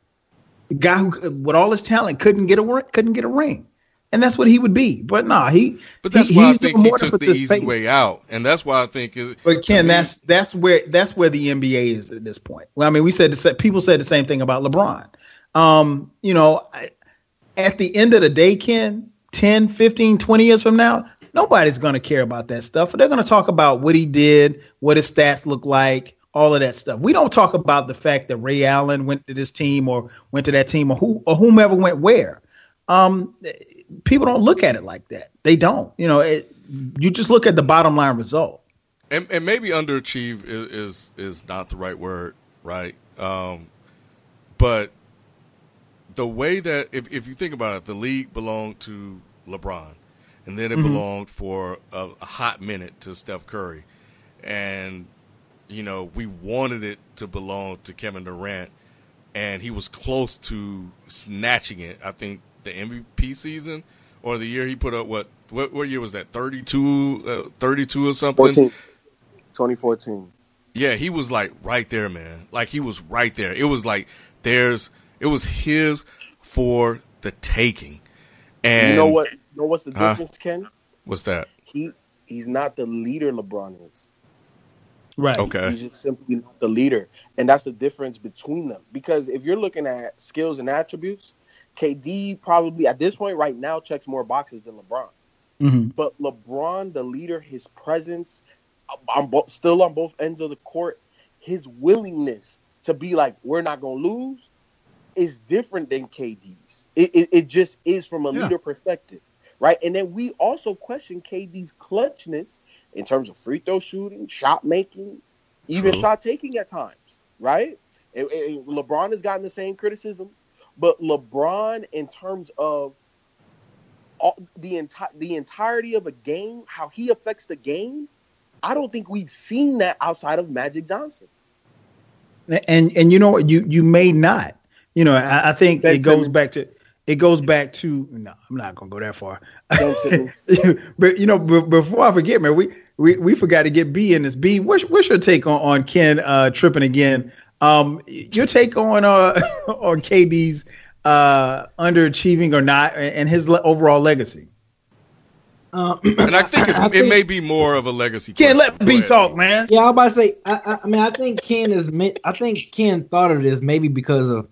The guy who, with all his talent, couldn't get a ring, and that's what he would be. But nah, But that's why I think he took the easy way out, and that's why I think. But Ken, that's where the NBA is at this point. Well, I mean, people said the same thing about LeBron. At the end of the day, Ken, 10, 15, 20 years from now, nobody's going to care about that stuff. They're going to talk about what he did, what his stats look like, all of that stuff. We don't talk about the fact that Ray Allen went to this team or went to that team or whomever went where. People don't look at it like that. They don't. You just look at the bottom line result. And maybe underachieve is not the right word, right? But the way that, if you think about it, the league belonged to LeBron, and then it belonged for a hot minute to Steph Curry. And, we wanted it to belong to Kevin Durant, and he was close to snatching it. I think the MVP season or the year he put up, what year was that, 32 or something? 2014. Yeah, he was like right there, man. Like he was right there. It was like it was his for the taking. And you know what? What's the difference, Ken? What's that? He's not the leader LeBron is. Right. Okay. He's just simply not the leader. And that's the difference between them. Because if you're looking at skills and attributes, KD probably at this point right now checks more boxes than LeBron. Mm-hmm. But LeBron, the leader, his presence, still on both ends of the court, his willingness to be like, we're not going to lose, is different than KD's. It just is from a leader perspective, right? And then we also question KD's clutchness in terms of free throw shooting, shot making, even shot taking at times, right? LeBron has gotten the same criticism, but LeBron, in terms of the entirety of a game, how he affects the game, I don't think we've seen that outside of Magic Johnson. And you know what, you may not. I think it goes back to. No, I'm not gonna go that far. But before I forget, man, we forgot to get B in this. B, what's your take on Ken tripping again? Your take on KD's underachieving or not, and his overall legacy. And I think it may be more of a legacy. Ken, let B talk, man. Yeah, I was about to say. I think Ken thought of this maybe because of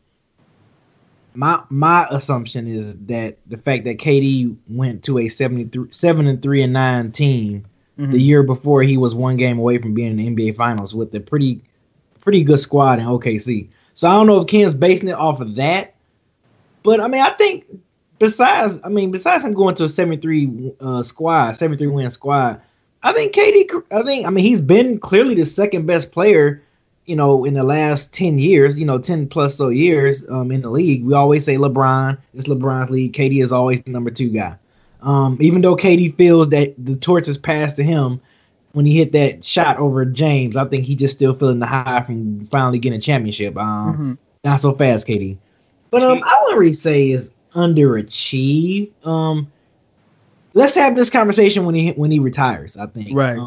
my assumption is that the fact that KD went to a 7-3-9 team the year before, he was one game away from being in the NBA Finals with a pretty good squad in OKC. So I don't know if Ken's basing it off of that, but I think besides him going to a 73 win squad, I think KD. He's been clearly the second best player, in the last 10 years, 10 plus so years in the league. We always say LeBron, it's LeBron's league. KD is always the number 2 guy. Even though KD feels that the torch is passed to him when he hit that shot over James, I think he just still feeling the high from finally getting a championship. Not so fast, KD. But I wouldn't really say is underachieved. Let's have this conversation when he retires, I think. Right.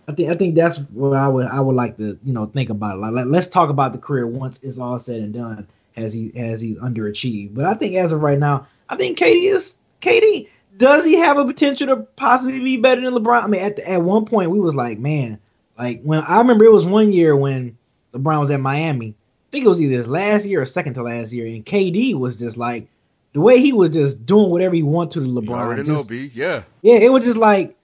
I think that's what I would like to think about it. Like let's talk about the career once it's all said and done. Has he's underachieved? But I think as of right now, I think KD. Does he have a potential to possibly be better than LeBron? At one point we was like, man, like when I remember it was one year when LeBron was at Miami. I think it was either his last year or second to last year, and KD was just like the way he was just doing whatever he wanted to LeBron. You already know, B. Yeah. Yeah, it was just like.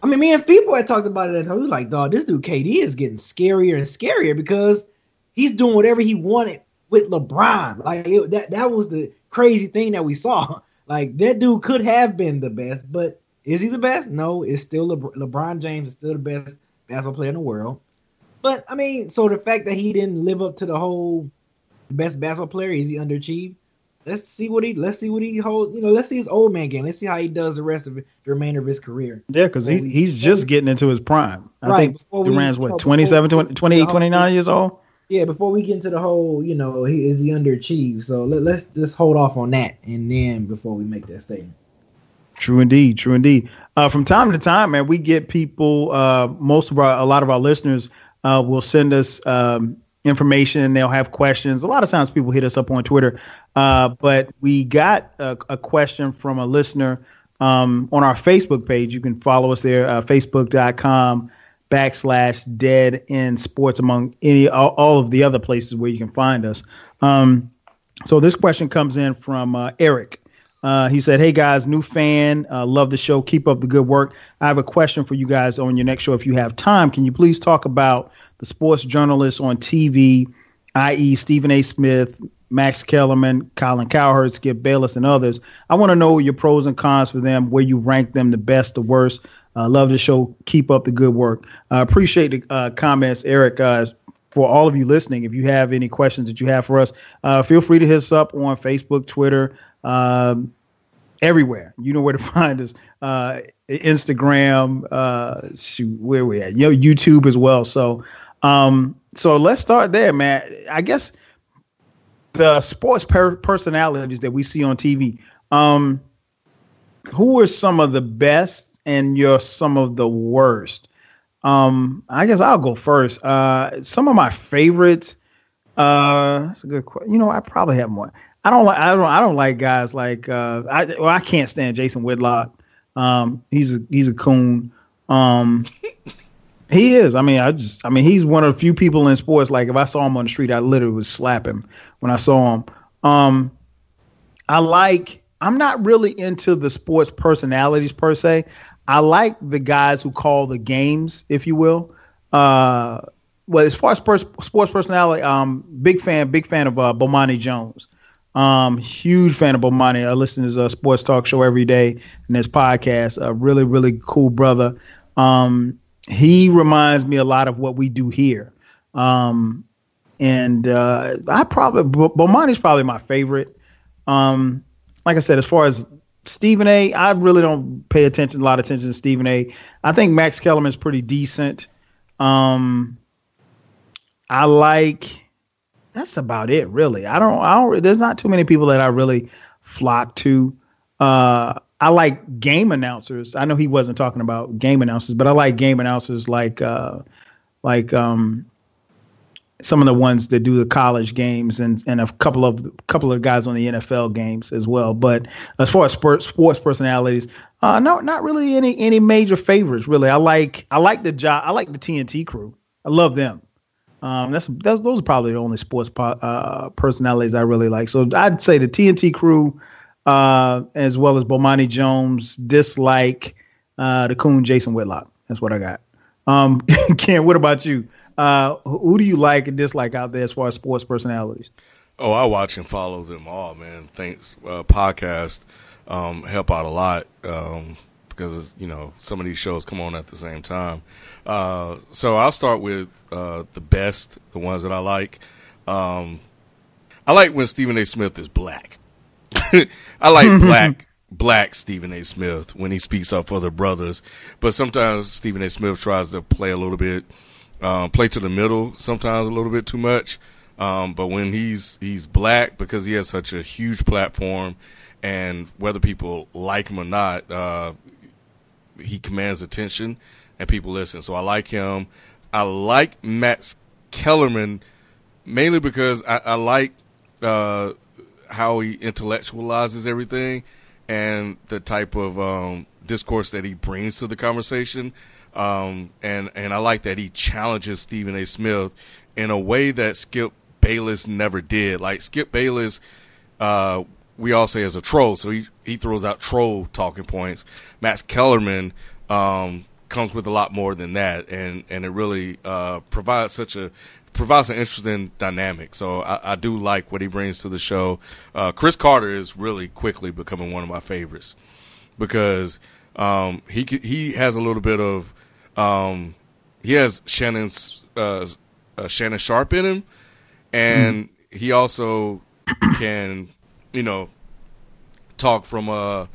Me and people had talked about it at the time. He was like, dog, this dude KD is getting scarier and scarier because he's doing whatever he wanted with LeBron. Like that was the crazy thing that we saw. Like that dude could have been the best, but is he the best? No, it's still LeBron James is still the best basketball player in the world. But so the fact that he didn't live up to the whole best basketball player, is he underachieved? Let's see what he holds. Let's see his old man game. Let's see how he does the remainder of his career. Yeah, because he's just getting into his prime. I think Durant's 27, 28, 29 years old. Yeah, before we get into the whole, is he underachieved? So let's just hold off on that, and then before we make that statement. True indeed. From time to time, man, we get people. A lot of our listeners will send us information. They'll have questions. A lot of times people hit us up on Twitter, but we got a question from a listener on our Facebook page. You can follow us there, facebook.com/Dead End Sports, among all of the other places where you can find us. So this question comes in from Eric. He said, "Hey guys, new fan, love the show. Keep up the good work. I have a question for you guys on your next show. If you have time, can you please talk about the sports journalists on TV, i.e. Stephen A. Smith, Max Kellerman, Colin Cowherd, Skip Bayless, and others? I want to know your pros and cons for them, where you rank them the best, the worst. Love the show. Keep up the good work." Appreciate the comments, Eric. for all of you listening, if you have any questions that you have for us, feel free to hit us up on Facebook, Twitter, everywhere. You know where to find us. Instagram, where we at? YouTube as well. So let's start there, man. I guess the sports personalities that we see on TV. Who are some of the best and some of the worst? I guess I'll go first. Some of my favorites. That's a good question. I probably have more. I don't like guys like I can't stand Jason Whitlock. He's a coon. He is. I mean, he's one of the few people in sports. Like if I saw him on the street, I literally would slap him when I saw him. I'm not really into the sports personalities per se. I like the guys who call the games, if you will. Well, as far as sports personality, big fan of Bomani Jones. Huge fan of Bomani. I listen to his sports talk show every day and his podcast. A really, really cool brother. He reminds me a lot of what we do here. Bomani's probably my favorite. Like I said, as far as Stephen A., I really don't pay a lot of attention to Stephen A. I think Max Kellerman's pretty decent. That's about it, really. There's not too many people that I really flock to. I like game announcers. I know he wasn't talking about game announcers, but I like game announcers like some of the ones that do the college games and a couple of guys on the NFL games as well. But as far as sports personalities, no, not really any major favorites really. I like the TNT crew. I love them. Those are probably the only sports personalities I really like. So I'd say the TNT crew, as well as Bomani Jones, dislike the coon Jason Whitlock. That's what I got. Ken, what about you? Who do you like and dislike out there as far as sports personalities? Oh, I watch and follow them all, man. Thanks. Podcasts help out a lot because, some of these shows come on at the same time. So I'll start with the ones that I like. I like when Stephen A. Smith is black. I like black Stephen A. Smith when he speaks up for the brothers. But sometimes Stephen A. Smith tries to play a little bit, play to the middle, sometimes a little bit too much. But when he's black, because he has such a huge platform, and whether people like him or not, he commands attention and people listen. So I like him. I like Max Kellerman mainly because I like how he intellectualizes everything and the type of discourse that he brings to the conversation. And I like that he challenges Stephen A. Smith in a way that Skip Bayless never did. Like Skip Bayless, we all say is a troll, so he throws out troll talking points. Max Kellerman comes with a lot more than that, and it really provides an interesting dynamic. So I do like what he brings to the show. Chris Carter is really quickly becoming one of my favorites because he has a little bit of he has Shannon Sharp in him, and he also can talk from a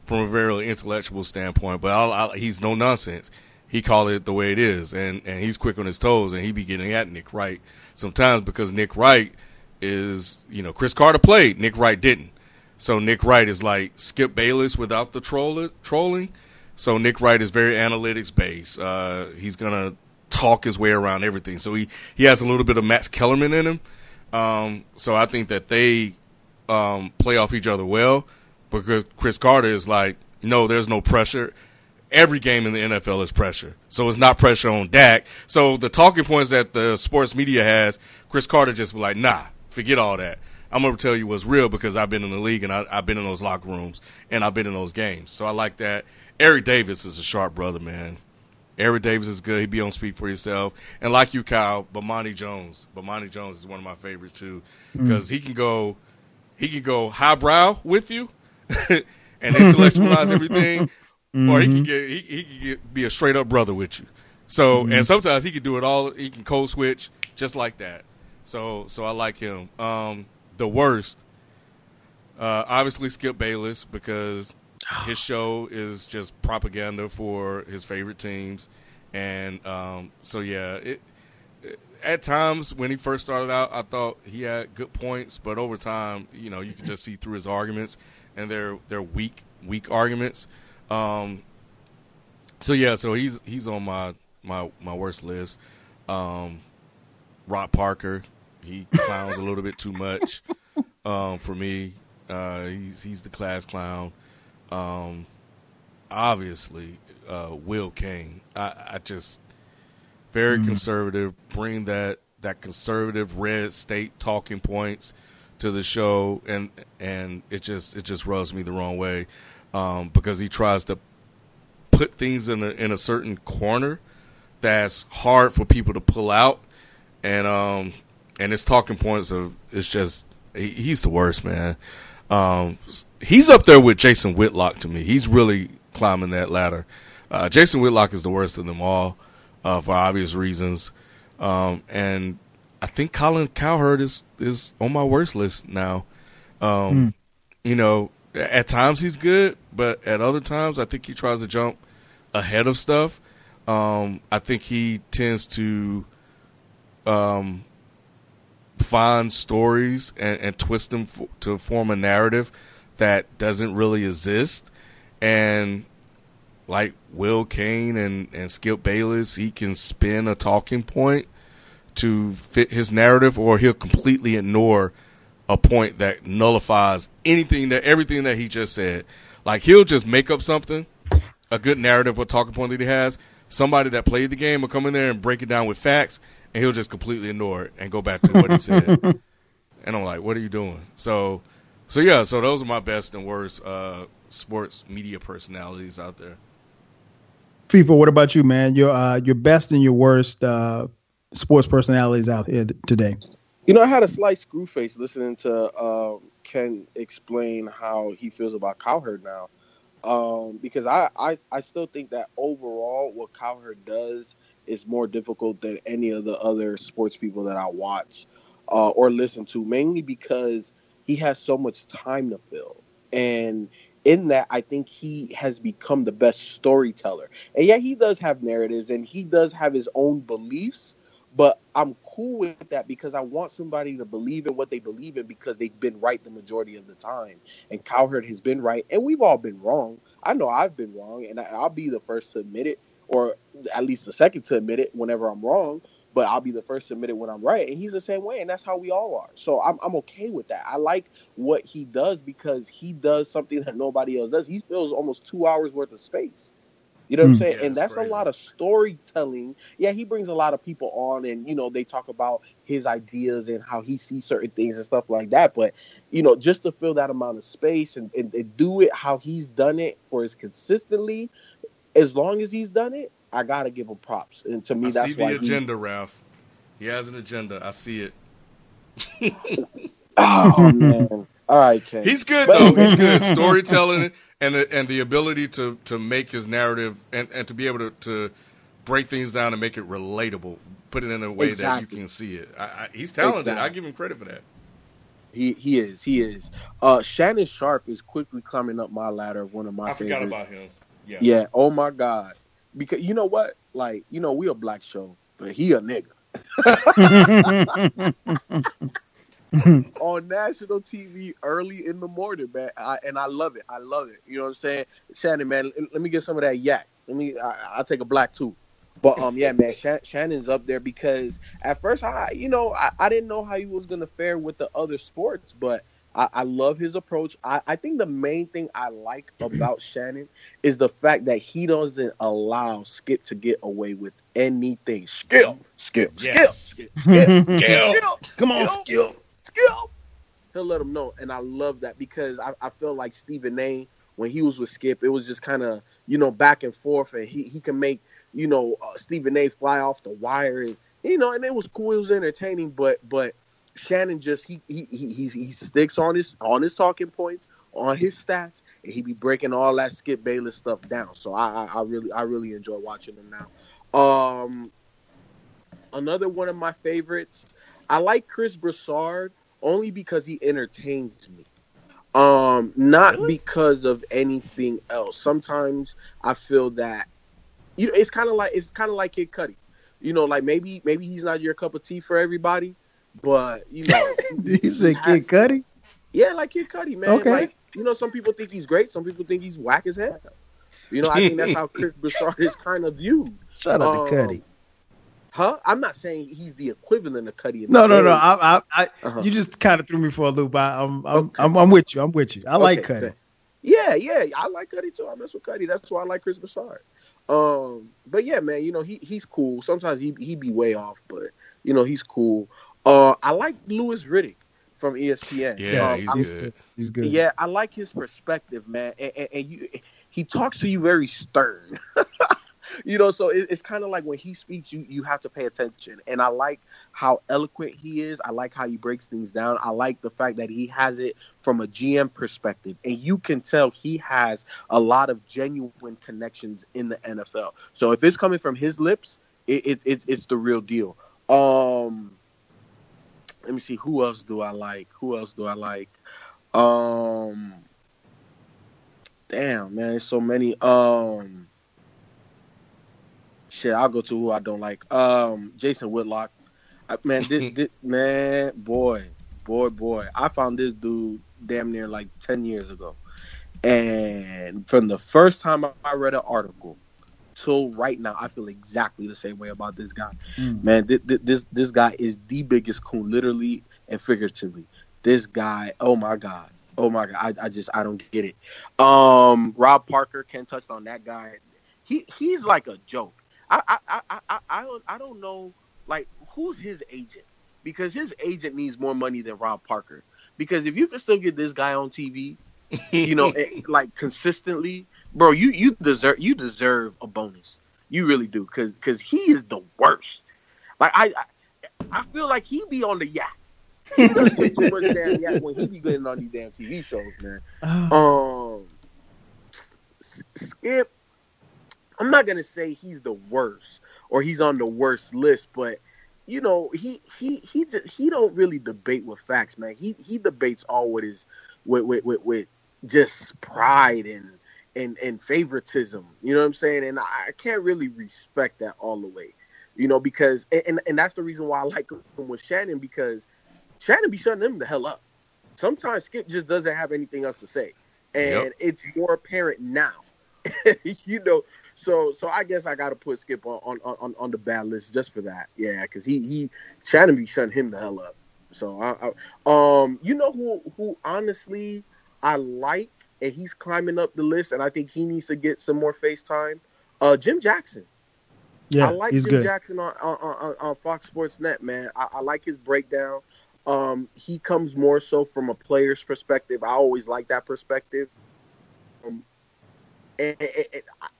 very intellectual standpoint, but he's no nonsense. He call it the way it is, and he's quick on his toes, and he be getting at Nick Wright sometimes because Nick Wright is, Chris Carter played, Nick Wright didn't. So Nick Wright is like Skip Bayless without the trolling. So Nick Wright is very analytics based. He's gonna talk his way around everything. So he has a little bit of Max Kellerman in him. So I think that they play off each other well because Chris Carter is like, no, there's no pressure. Every game in the NFL is pressure. So it's not pressure on Dak. So the talking points that the sports media has, Chris Carter just be like, nah, forget all that. I'm going to tell you what's real because I've been in the league and I've been in those locker rooms and I've been in those games. So I like that. Eric Davis is a sharp brother, man. Eric Davis is good. He be on Speak for Yourself. And like you, Kyle, Bomani Jones. Bomani Jones is one of my favorites too because he can go highbrow with you and intellectualize everything. Or he can be a straight up brother with you. So and sometimes he can do it all. He can code switch just like that. So I like him. The worst, obviously Skip Bayless, because his show is just propaganda for his favorite teams. And at times when he first started out, I thought he had good points, but over time, you could just see through his arguments, and they're weak arguments. So he's on my worst list. Rob Parker, he clowns a little bit too much for me. He's the class clown. Obviously, Will Kane. I just very conservative. Bring that conservative red state talking points to the show, and it just rubs me the wrong way because he tries to put things in a certain corner that's hard for people to pull out, and his talking points it's just he's the worst, man. He's up there with Jason Whitlock to me. He's really climbing that ladder. Jason Whitlock is the worst of them all for obvious reasons, and I think Colin Cowherd is on my worst list now. At times he's good, but at other times I think he tries to jump ahead of stuff. I think he tends to find stories and twist them to form a narrative that doesn't really exist. And like Will Kane and Skip Bayless, he can spin a talking point to fit his narrative, or he'll completely ignore a point that nullifies everything that he just said. Like he'll just make up something, a good narrative or talking point that he has. Somebody that played the game will come in there and break it down with facts, and he'll just completely ignore it and go back to what he said. And I'm like, what are you doing? So those are my best and worst sports media personalities out there. FIFA, what about you, man? Your best and your worst sports personalities out here today. I had a slight screw face listening to Ken explain how he feels about Cowherd now. Because I still think that overall what Cowherd does is more difficult than any of the other sports people that I watch or listen to, mainly because he has so much time to fill. And in that, I think he has become the best storyteller. And yeah, he does have narratives and he does have his own beliefs, but I'm cool with that because I want somebody to believe in what they believe in because they've been right the majority of the time. And Cowherd has been right, and we've all been wrong. I know I've been wrong, and I'll be the first to admit it, or at least the second to admit it whenever I'm wrong, but I'll be the first to admit it when I'm right. And he's the same way, and that's how we all are. So I'm okay with that. I like what he does because he does something that nobody else does. He fills almost 2 hours worth of space. You know what I'm saying? Yeah, and that's crazy. A lot of storytelling. Yeah, he brings a lot of people on and, they talk about his ideas and how he sees certain things and stuff like that. But, just to fill that amount of space and do it how he's done it for as consistently, as long as he's done it, I got to give him props. And to me, that's why I see the agenda, Ralph. He has an agenda. I see it. Oh, man. All right, Ken. He's good, though. He's good. Storytelling and the ability to make his narrative and to be able to break things down and make it relatable, put it in a way that you can see it. He's talented. Exactly. I give him credit for that. He is. Shannon Sharp is quickly climbing up my ladder of one of my favorites. I forgot about him. Yeah. Oh, my God. Because you know what? Like, we a black show, but he a nigga. On national TV early in the morning, man, and I love it. You know what I'm saying? Shannon, man, let me get some of that yak. I'll take a black too. But yeah, man, Shannon's up there because at first I didn't know how he was gonna fare with the other sports, but I love his approach. I think the main thing I like about Shannon is the fact that he doesn't allow Skip to get away with anything. Skip. Come on, Skip. He'll let him know, and I love that because I feel like Stephen A, when he was with Skip, it was just kind of back and forth, and he can make Stephen A fly off the wire, and and it was cool, it was entertaining, but Shannon just he sticks on his talking points, on his stats, and he be breaking all that Skip Bayless stuff down. So I really enjoy watching him now. another one of my favorites. I like Chris Broussard only because he entertains me. Not because of anything else. Sometimes I feel that it's kind of like Kid Cudi. Like maybe he's not your cup of tea for everybody, but Did you say Kid Cudi? Yeah, like Kid Cudi, man. Okay. Like, some people think he's great, some people think he's whack as hell. I think that's how Chris Broussard is kind of viewed. Shout out to Cudi. Huh? I'm not saying he's the equivalent of Cudi. No. You just kind of threw me for a loop. I'm with you. I like Cudi. Yeah, I like Cudi too. I mess with Cudi. That's why I like Chris Broussard. But yeah, man, he's cool. Sometimes he be way off, but he's cool. I like Louis Riddick from ESPN. Yeah, he's good. He's good. Yeah, I like his perspective, man. And he talks to you very stern. So it's kind of like when he speaks, you have to pay attention. And I like how eloquent he is. I like how he breaks things down. I like the fact that he has it from a GM perspective. And you can tell he has a lot of genuine connections in the NFL. So if it's coming from his lips, it's the real deal. Let me see. Who else do I like? Damn, man, there's so many. Shit, I'll go to who I don't like. Jason Whitlock. Boy. I found this dude damn near like 10 years ago. And from the first time I read an article till right now, I feel exactly the same way about this guy. Man, this guy is the biggest coon, literally and figuratively. This guy, oh my God. I don't get it. Rob Parker, Ken touched on that guy. He's like a joke. I don't know, like, who's his agent? Because his agent needs more money than Rob Parker. Because if you can still get this guy on TV, like consistently, bro, you deserve a bonus. You really do, because he is the worst. Like I feel like he be on the yak. He does too much damn yak when he be getting on these damn TV shows, man. Skip. I'm not gonna say he's the worst or he's on the worst list, but he don't really debate with facts, man. He debates all with just pride and favoritism. You know what I'm saying? And I can't really respect that all the way, because and that's the reason why I like him with Shannon, because Shannon be shutting him the hell up. Sometimes Skip just doesn't have anything else to say, and it's more apparent now. So I guess I got to put Skip on the bad list just for that. Yeah, because he Shannon be shutting him the hell up. So who honestly I like, and he's climbing up the list, and I think he needs to get some more face time. Jim Jackson. Yeah, I like Jim Jackson on Fox Sports Net, man. I like his breakdown. He comes more so from a player's perspective. I always like that perspective. And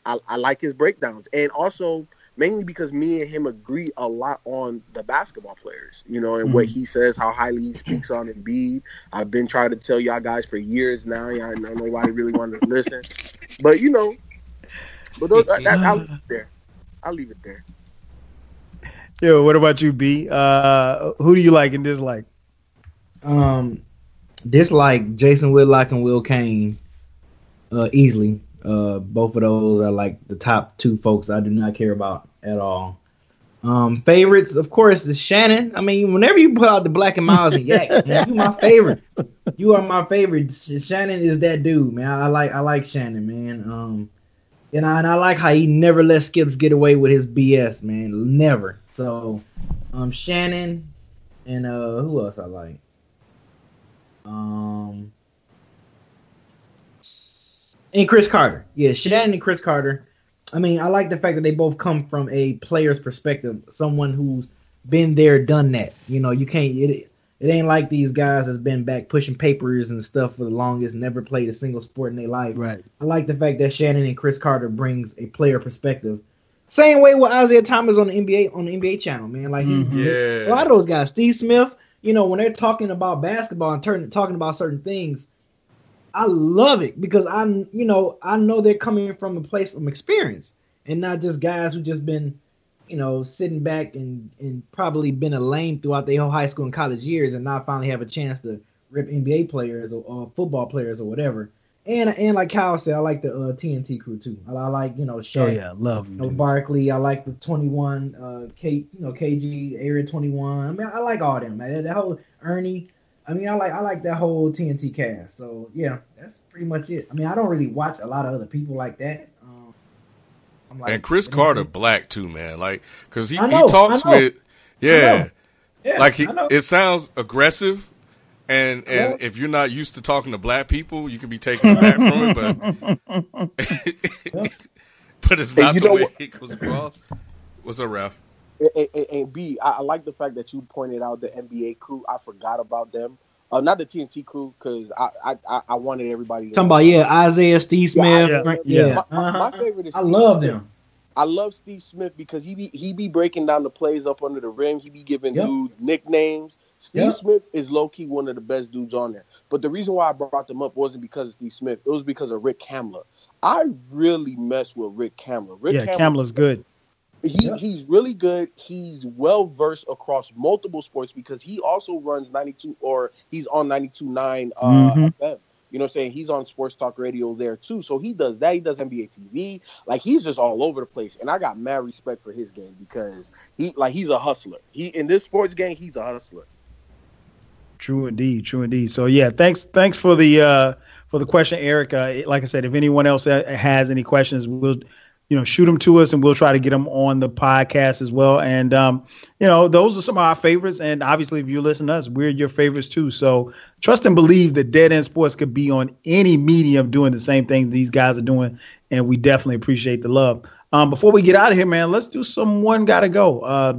I like his breakdowns, and also mainly because me and him agree a lot on the basketball players, and what he says, how highly he speaks on Embiid. I've been trying to tell y'all guys for years now. I know nobody really wanted to listen, but I'll leave it there. Yo, what about you, B? Who do you like and dislike? Dislike Jason Whitlock and Will Kane, easily. Both of those are like the top two folks I do not care about at all. Favorites, of course, is Shannon. I mean, whenever you put out the Black and Miles and Yak, man, you my favorite. You are my favorite. Shannon is that dude, man. I like Shannon, man. And I like how he never let Skips get away with his BS, man. Never. So, Shannon and who else I like? And Chris Carter. Yeah, Shannon and Chris Carter. I mean, I like the fact that they both come from a player's perspective, someone who's been there, done that. You can't. It ain't like these guys that's been back pushing papers and stuff for the longest, never played a single sport in their life. Right. I like the fact that Shannon and Chris Carter brings a player perspective. Same way with Isaiah Thomas on the NBA channel, man. Like a lot of those guys, Steve Smith. When they're talking about basketball and talking about certain things, I love it because I know they're coming from a place from experience and not just guys who just been, sitting back and probably been a lame throughout their whole high school and college years, and now finally have a chance to rip NBA players or football players or whatever. And like Kyle said, I like the TNT crew too. I like Shaq. Oh yeah, love Barkley. I like the 21 KG Area 21. I mean, I like all them. Man. That whole Ernie. I mean, I like that whole TNT cast. So yeah, that's pretty much it. I mean, I don't really watch a lot of other people like that. And Chris Carter black too, man. Like, cause he talks with, like it sounds aggressive. And if you're not used to talking to black people, you can be taken aback from it, but it's not the way it goes across. What's up, Ralph? And B, I like the fact that you pointed out the NBA crew. I forgot about them. Not the TNT crew, because I wanted everybody to talking about Isaiah, Steve Smith. My favorite is I love them. I love Steve Smith because he be breaking down the plays up under the rim. He be giving dudes nicknames. Steve Smith is low-key one of the best dudes on there. But the reason why I brought them up wasn't because of Steve Smith. It was because of Rick Kamler. I really mess with Rick Kamler. Kamler's good. He's really good. He's well-versed across multiple sports because he also runs 92, or he's on 92.9 FM. You know what I'm saying? He's on Sports Talk Radio there, too. So he does that. He does NBA TV. Like, he's just all over the place. And I got mad respect for his game because he's a hustler. In this sports game, he's a hustler. True indeed. So yeah, thanks for the question, Eric. Like I said, if anyone else has any questions, we'll shoot them to us and we'll try to get them on the podcast as well. And those are some of our favorites. And obviously, if you listen to us, we're your favorites too. So trust and believe that Dead End Sports could be on any medium doing the same thing these guys are doing, and we definitely appreciate the love. Before we get out of here, man, let's do some One Gotta Go.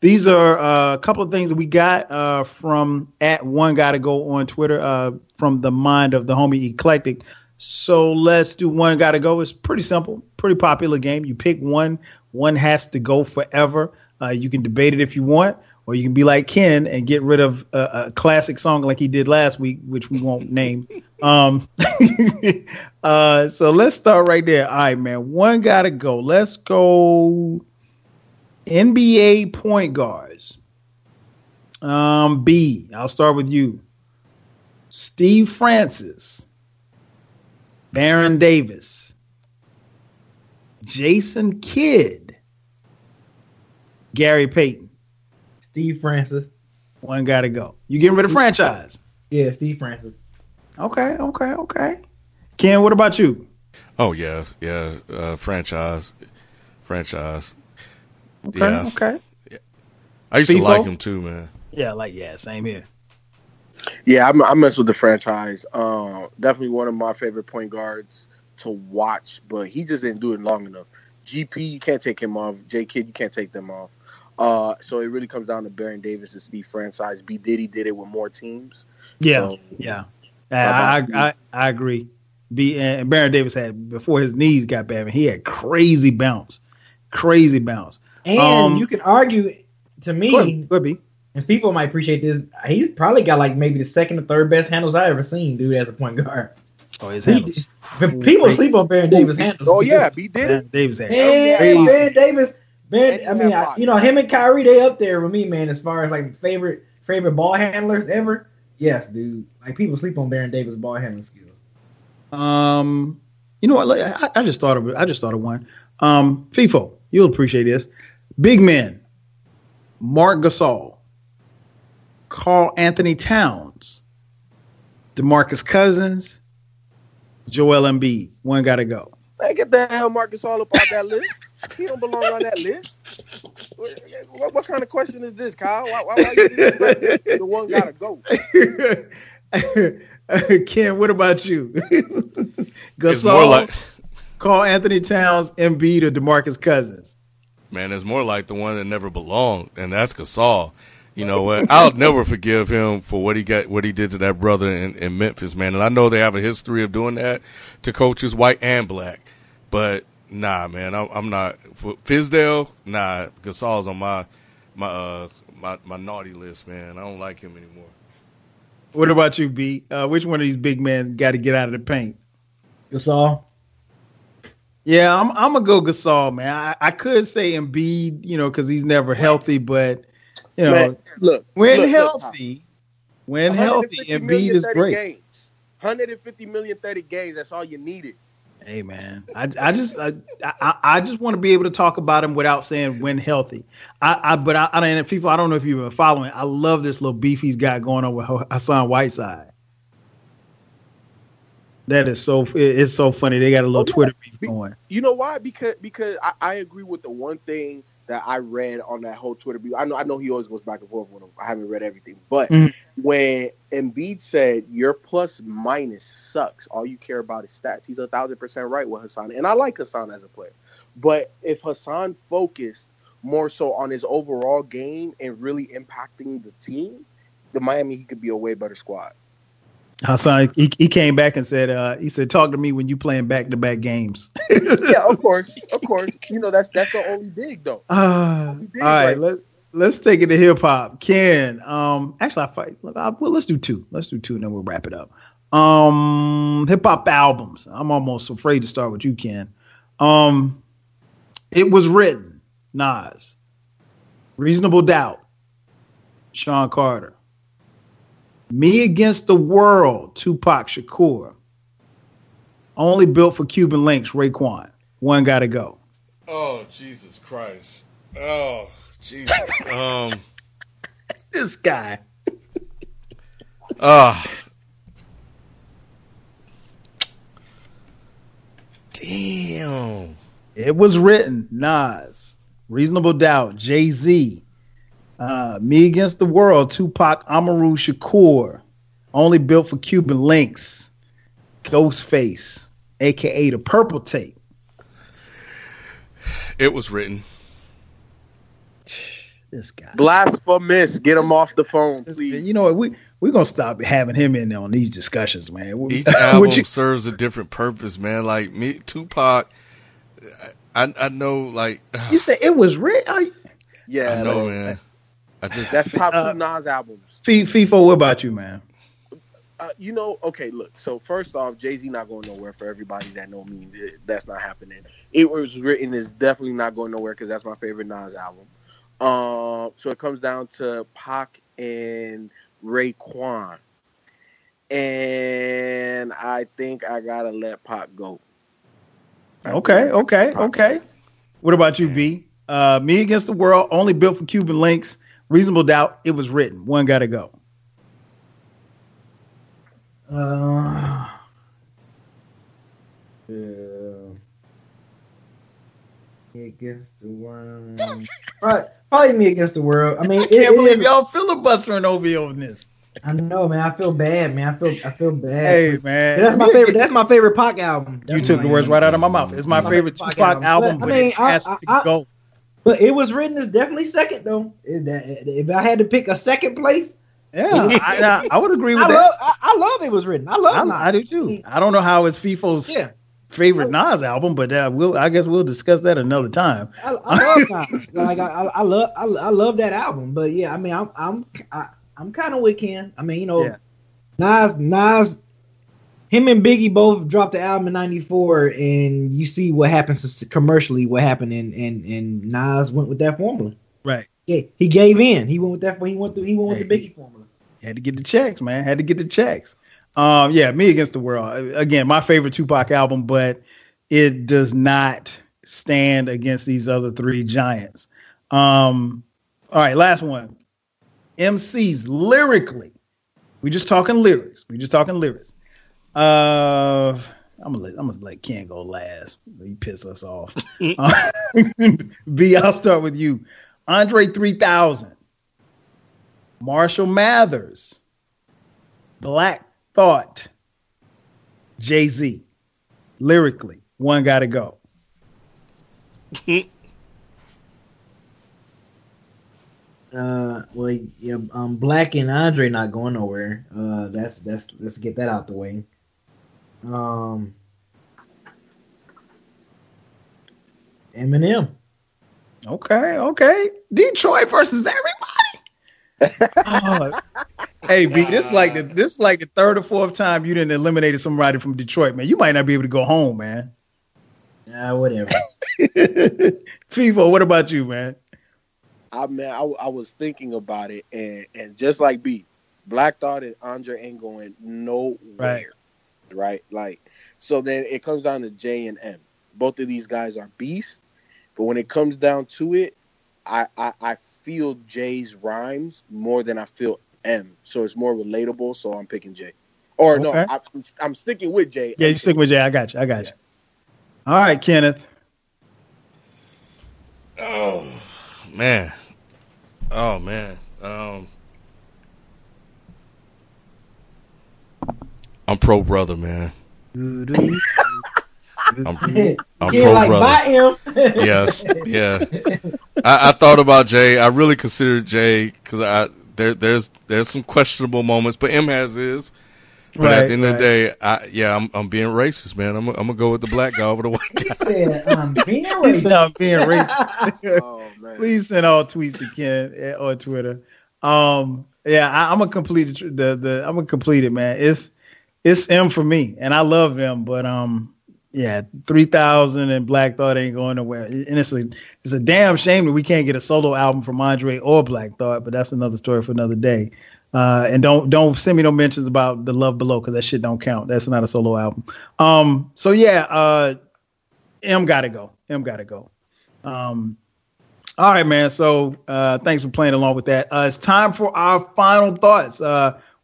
These are a couple of things that we got from @OneGottaGo on Twitter from the mind of the homie Eclectic. So let's do One Gotta Go. It's pretty simple, pretty popular game. You pick one has to go forever. You can debate it if you want, or you can be like Ken and get rid of a classic song like he did last week, which we won't name. So let's start right there. All right, man. One gotta go. Let's go. NBA point guards. B, I'll start with you. Steve Francis, Baron Davis, Jason Kidd, Gary Payton. Steve Francis. One gotta go. You getting rid of franchise? Yeah, Steve Francis. Okay. Ken, what about you? Oh yeah. Franchise. Okay. Yeah. I used to like him too, man. Yeah, same here. Yeah, I mess with the franchise. Definitely one of my favorite point guards to watch, but he just didn't do it long enough. GP, you can't take him off. J Kidd, you can't take them off. So it really comes down to Baron Davis and Steve Franchise. B Diddy did it with more teams. Yeah. I agree. And Baron Davis had, before his knees got bad, he had crazy bounce. And you can argue, to me, could be, and people might appreciate this, he's probably got like maybe the second or third best handles I ever seen, dude, as a point guard. Oh, his handles. People sleep on Baron Davis handles. Oh yeah, B did it. Davis had Baron Davis. Him and Kyrie, they up there with me, man, as far as like favorite ball handlers ever. Yes, dude. Like, people sleep on Baron Davis' ball handling skills. You know what? I just thought of one. FIFO, you'll appreciate this. Big men, Marc Gasol, Karl Anthony Towns, DeMarcus Cousins, Joel Embiid. One gotta go. Man, get the hell Marc Gasol up off that list. He don't belong on that list. What kind of question is this, Kyle? Why you the one gotta go? Ken, what about you? Gasol, Karl Anthony Towns, Embiid, or DeMarcus Cousins? Man, it's more like the one that never belonged, and that's Gasol. You know what? I'll never forgive him for what he did to that brother in Memphis, man. And I know they have a history of doing that to coaches, white and black. But nah, man, I'm not for Fizdale. Nah, Gasol's on my naughty list, man. I don't like him anymore. What about you, B? Which one of these big men got to get out of the paint? Gasol. Yeah, I'm gonna go Gasol, man. I could say Embiid, because he's never healthy, but Man, when healthy, Embiid is great. Games. 150 million, 30 games. That's all you needed. Hey man, I just want to be able to talk about him without saying when healthy. And people, I don't know if you've been following. I love this little beef he's got going on with Hassan Whiteside. That is it's so funny. They got a little Twitter beef going. You know why? Because I agree with the one thing that I read on that whole Twitter beef. I know he always goes back and forth with him. I haven't read everything, but when Embiid said your plus minus sucks, all you care about is stats. He's 1,000% right with Hassan, and I like Hassan as a player. But if Hassan focused more so on his overall game and really impacting the team, the Miami, he could be a way better squad. Hassan, he came back and said, he said, talk to me when you playing back-to-back games. Yeah, of course. That's the only dig though. All right, let's take it to hip hop. Ken, actually, let's do two. Let's do two, and then we'll wrap it up. Hip hop albums. I'm almost afraid to start with you, Ken. It Was Written, Nas. Reasonable Doubt, Sean Carter. Me Against the World, Tupac Shakur. Only Built for Cuban Links, Raekwon. One Gotta Go. Oh, Jesus Christ. Oh, Jesus. This guy. Damn. It Was Written, Nas. Reasonable Doubt, Jay-Z. Me Against the World, Tupac Amaru Shakur. Only Built for Cuban Links, Ghostface, a.k.a. the Purple Tape. It Was Written. This guy. Blasphemous. Get him off the phone, please. You know what? We're going to stop having him in there on these discussions, man. Each album serves a different purpose, man. Like me, Tupac, I know, like... You said It Was Written? Yeah, I know, man. That's top two Nas albums. FIFO, what about you, man? Okay, look. So first off, Jay-Z not going nowhere. For everybody that know me, that's not happening. It Was Written is definitely not going nowhere because that's my favorite Nas album. So it comes down to Pac and Raekwon, and I think I gotta let Pac go. Okay. What about you, B? Me Against the World, Only Built for Cuban Links, Reasonable Doubt, It Was Written. One Gotta Go. Me Against the World. Probably Me Against the World. I mean, I can't believe y'all filibustering over this. I know, man. I feel bad, man. I feel bad. Hey, man. That's my favorite. That's my favorite Pac album. You took the words right out of my mouth. It's my favorite Tupac album, but it has to go. But It Was Written is definitely second, though. If I had to pick a second place, yeah, I would agree with that. I love It Was Written. I love Nas. I do too. I don't know how it's FIFO's favorite Nas album, but I guess we'll discuss that another time. I love Nas. Like I love that album. But yeah, I mean, I'm kind of with Ken. I mean, Nas, him and Biggie both dropped the album in '94, and you see what happens commercially. What happened, and Nas went with that formula. Right. Yeah, he gave in. He went with that. He went with the Biggie formula. Had to get the checks, man. Had to get the checks. Me Against the World. Again, my favorite Tupac album, but it does not stand against these other three giants. All right, last one. MCs lyrically. We just talking lyrics. I'm gonna let Ken go last. He piss us off. B, I'll start with you. Andre 3000, Marshall Mathers, Black Thought, Jay-Z. Lyrically, one gotta go. Black and Andre not going nowhere. Let's get that out the way. Eminem. Okay. Detroit versus everybody. Hey, B, this is like the third or fourth time you didn't eliminated somebody from Detroit, man. You might not be able to go home, man. Whatever. FIFO, what about you, man? I was thinking about it, and just like B, Black Thought and Andre ain't going nowhere, right? Like, so then it comes down to J and M. Both of these guys are beasts, but when it comes down to it, I feel J's rhymes more than I feel M, so it's more relatable. So I'm picking J. Or no, I'm sticking with J. Yeah, you stick with J. I got you. All right, Kenneth. Oh man. I'm pro brother, man. I'm pro like brother. Buy him. Yeah. I thought about Jay. I really considered Jay because there's some questionable moments, but M has his. But at the end of the day, I'm being racist, man. I'm gonna go with the black guy over the white guy. He said, I'm being racist. Oh, man. Please send all tweets to Ken on Twitter. I'm gonna complete I'm gonna complete it, man. It's M for me, and I love M, but 3,000 and Black Thought ain't going nowhere. And it's a damn shame that we can't get a solo album from Andre or Black Thought, but that's another story for another day. And don't send me no mentions about The Love Below because that shit don't count. That's not a solo album. M gotta go. All right, man. So thanks for playing along with that. It's time for our final thoughts.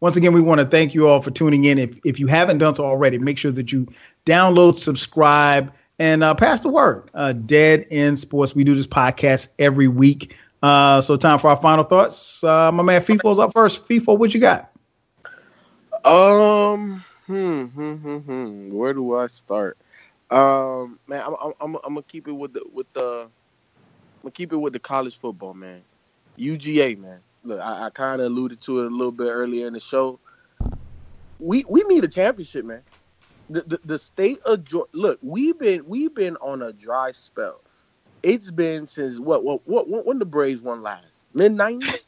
Once again, we want to thank you all for tuning in. If you haven't done so already, make sure that you download, subscribe, and pass the word. Dead End Sports. We do this podcast every week. So time for our final thoughts. My man FIFO's up first. FIFO, what you got? Where do I start? Man, I'm gonna keep it with the college football, man. UGA, man. Look, I kind of alluded to it a little bit earlier in the show. We need a championship, man. The state of Georgia. Look, we've been on a dry spell. It's been since when the Braves won last? Mid-90s?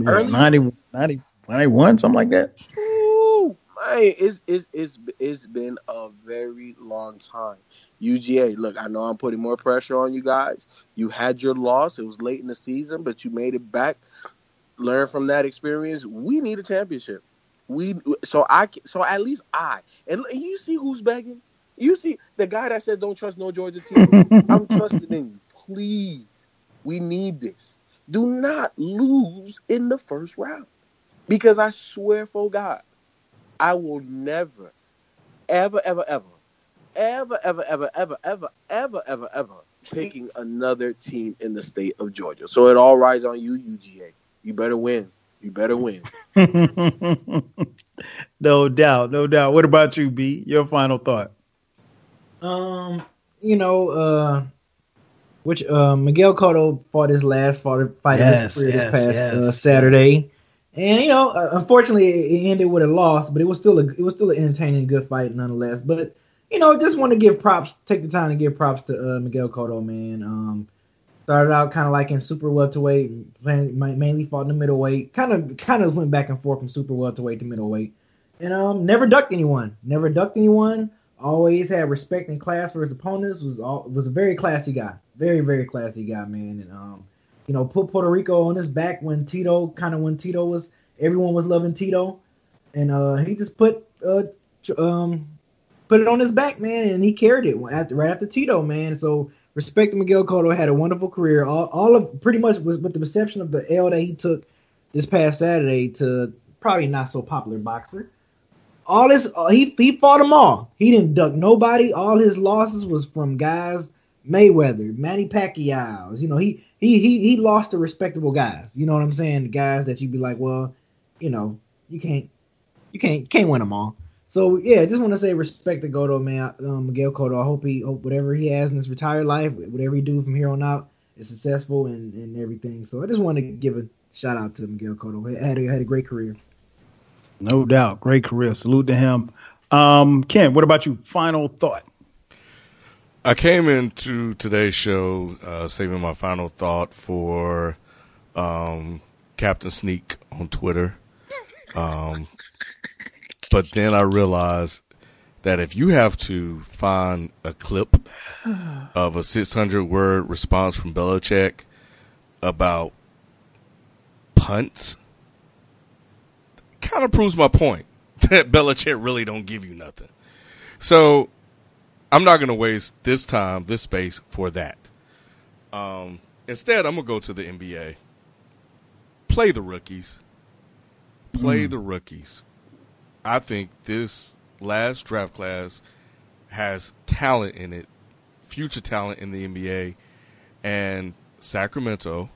Early 91, something like that. Ooh, man, it's been a very long time. UGA, look, I know I'm putting more pressure on you guys. You had your loss. It was late in the season, but you made it back. Learn from that experience. We need a championship. So at least and you see who's begging. You see the guy that said don't trust no Georgia team. I'm trusting in you. Please, we need this. Do not lose in the first round, because I swear for God, I will never, ever picking another team in the state of Georgia. So it all rides on you, UGA. You better win. No doubt. What about you, B? Your final thought? Miguel Cotto fought his last fight of his career this past Saturday, and unfortunately it ended with a loss, but it was still an entertaining, good fight nonetheless. But just want to take the time to give props to Miguel Cotto, man. Started out kind of like in super welterweight, mainly fought in the middleweight. Kind of went back and forth from super welterweight to middleweight, and never ducked anyone. Always had respect and class for his opponents. Was a very classy guy. Very, very classy guy, man. And put Puerto Rico on his back when everyone was loving Tito, and he just put it on his back, man, and he carried it right after Tito, man. So respect to Miguel Cotto. Had a wonderful career. All of pretty much was with the exception of the L that he took this past Saturday to probably not so popular boxer. All this, he fought them all. He didn't duck nobody. All his losses was from guys, Mayweather, Manny Pacquiao. He lost to respectable guys. You know what I'm saying? The guys that you'd be like, well, you can't win them all. So yeah, just want to say respect to Cotto, man. Miguel Cotto. I hope whatever he has in his retired life, whatever he do from here on out, is successful and everything. So I just want to give a shout out to Miguel Cotto. He had a great career. No doubt. Great career. Salute to him. Ken, what about you? Final thought. I came into today's show saving my final thought for Captain Sneak on Twitter. But then I realized that if you have to find a clip of a 600-word response from Belichick about punts, kind of proves my point that Belichick really don't give you nothing. So I'm not going to waste this time, this space for that. Instead, I'm going to go to the NBA. Play the rookies. Play the rookies. I think this last draft class has talent in it, future talent in the NBA, and Sacramento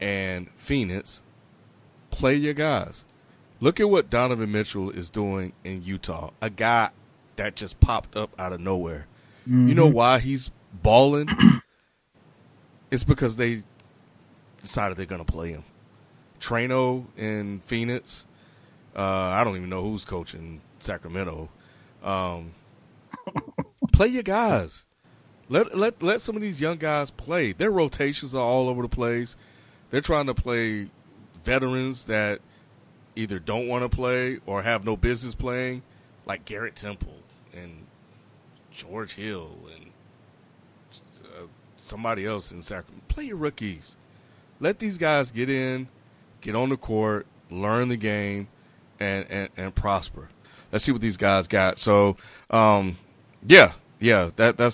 and Phoenix, play your guys. Look at what Donovan Mitchell is doing in Utah, a guy that just popped up out of nowhere. Mm-hmm. You know why he's balling? It's because they decided they're going to play him. Trano in Phoenix, I don't even know who's coaching Sacramento. Play your guys. Let some of these young guys play. Their rotations are all over the place. They're trying to play veterans that either don't want to play or have no business playing, like Garrett Temple and George Hill and somebody else in Sacramento. Play your rookies. Let these guys get in, get on the court, learn the game, and prosper. Let's see what these guys got. So, that's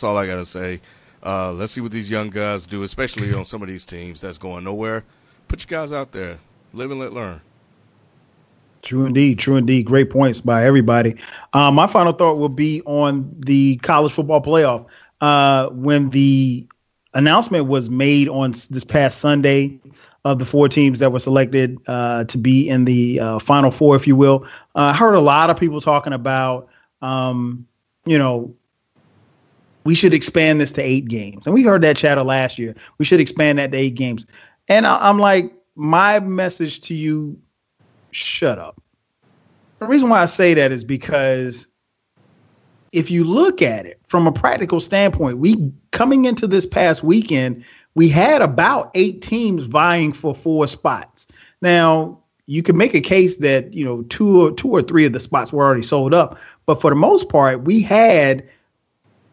all I got to say. Let's see what these young guys do, especially on some of these teams that's going nowhere. Put your guys out there. Live and let learn. True indeed. Great points by everybody. My final thought will be on the college football playoff. When the announcement was made on this past Sunday of the 4 teams that were selected to be in the Final Four, if you will, I heard a lot of people talking about, we should expand this to 8 games. And we heard that chatter last year. We should expand that to 8 games. And I'm like, my message to you, shut up. The reason why I say that is because if you look at it from a practical standpoint, we coming into this past weekend, we had about 8 teams vying for 4 spots. Now, you can make a case that, 2 or 3 of the spots were already sold up. But for the most part, we had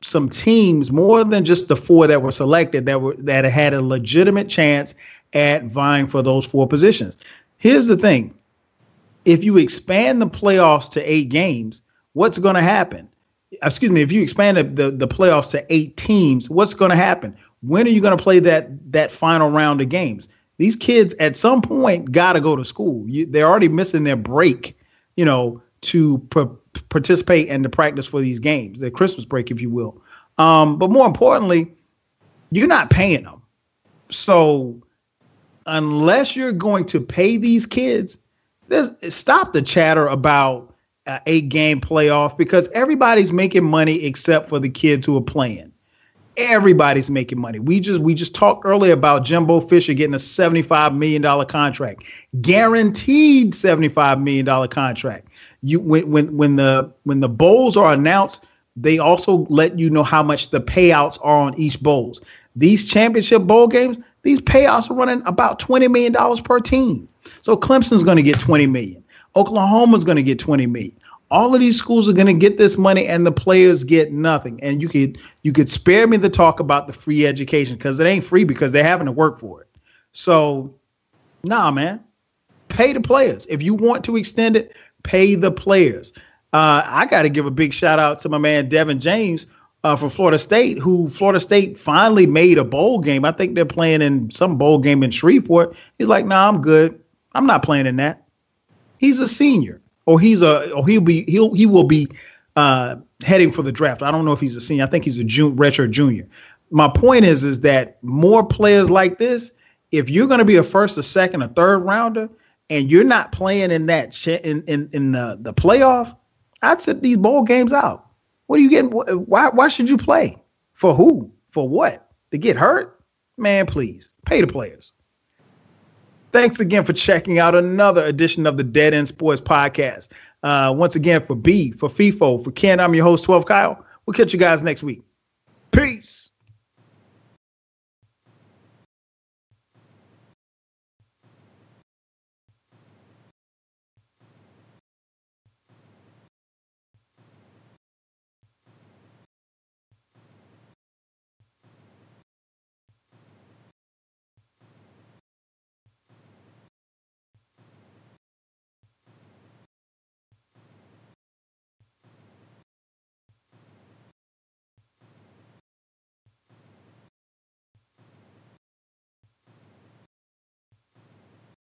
some teams, more than just the 4 that were selected, that had a legitimate chance at vying for those 4 positions. Here's the thing. If you expand the playoffs to 8 games, what's going to happen? If you expand the playoffs to 8 teams, what's going to happen? When are you going to play that final round of games? These kids at some point got to go to school. They're already missing their break, to participate and to practice for these games, their Christmas break, if you will. But more importantly, you're not paying them. So unless you're going to pay these kids, stop the chatter about 8-game playoff, because everybody's making money except for the kids who are playing. Everybody's making money. We just talked earlier about Jimbo Fisher getting a $75 million contract, guaranteed $75 million contract. When the bowls are announced, they also let you know how much the payouts are on each bowls. These championship bowl games, these payouts are running about $20 million per team. So Clemson's going to get $20 million. Oklahoma's going to get $20 million. All of these schools are going to get this money, and the players get nothing. And you could spare me the talk about the free education, because it ain't free, because they're having to work for it. So, nah, man, pay the players. If you want to extend it, pay the players. I got to give a big shout out to my man Devin James from Florida State, who Florida State finally made a bowl game. I think they're playing in some bowl game in Shreveport. He's like, nah, I'm good. I'm not playing in that. He's a senior. Or he will be heading for the draft. I don't know if he's a senior. I think he's a redshirt junior. My point is that more players like this, if you're going to be a first, a second, a third rounder, and you're not playing in that in the playoff, I'd sit these bowl games out. What are you getting? Why should you play? For who? For what? To get hurt? Man, please pay the players. Thanks again for checking out another edition of the Dead End Sports Podcast. Once again, for B, for FIFO, for Ken, I'm your host, 12 Kyle. We'll catch you guys next week. Peace.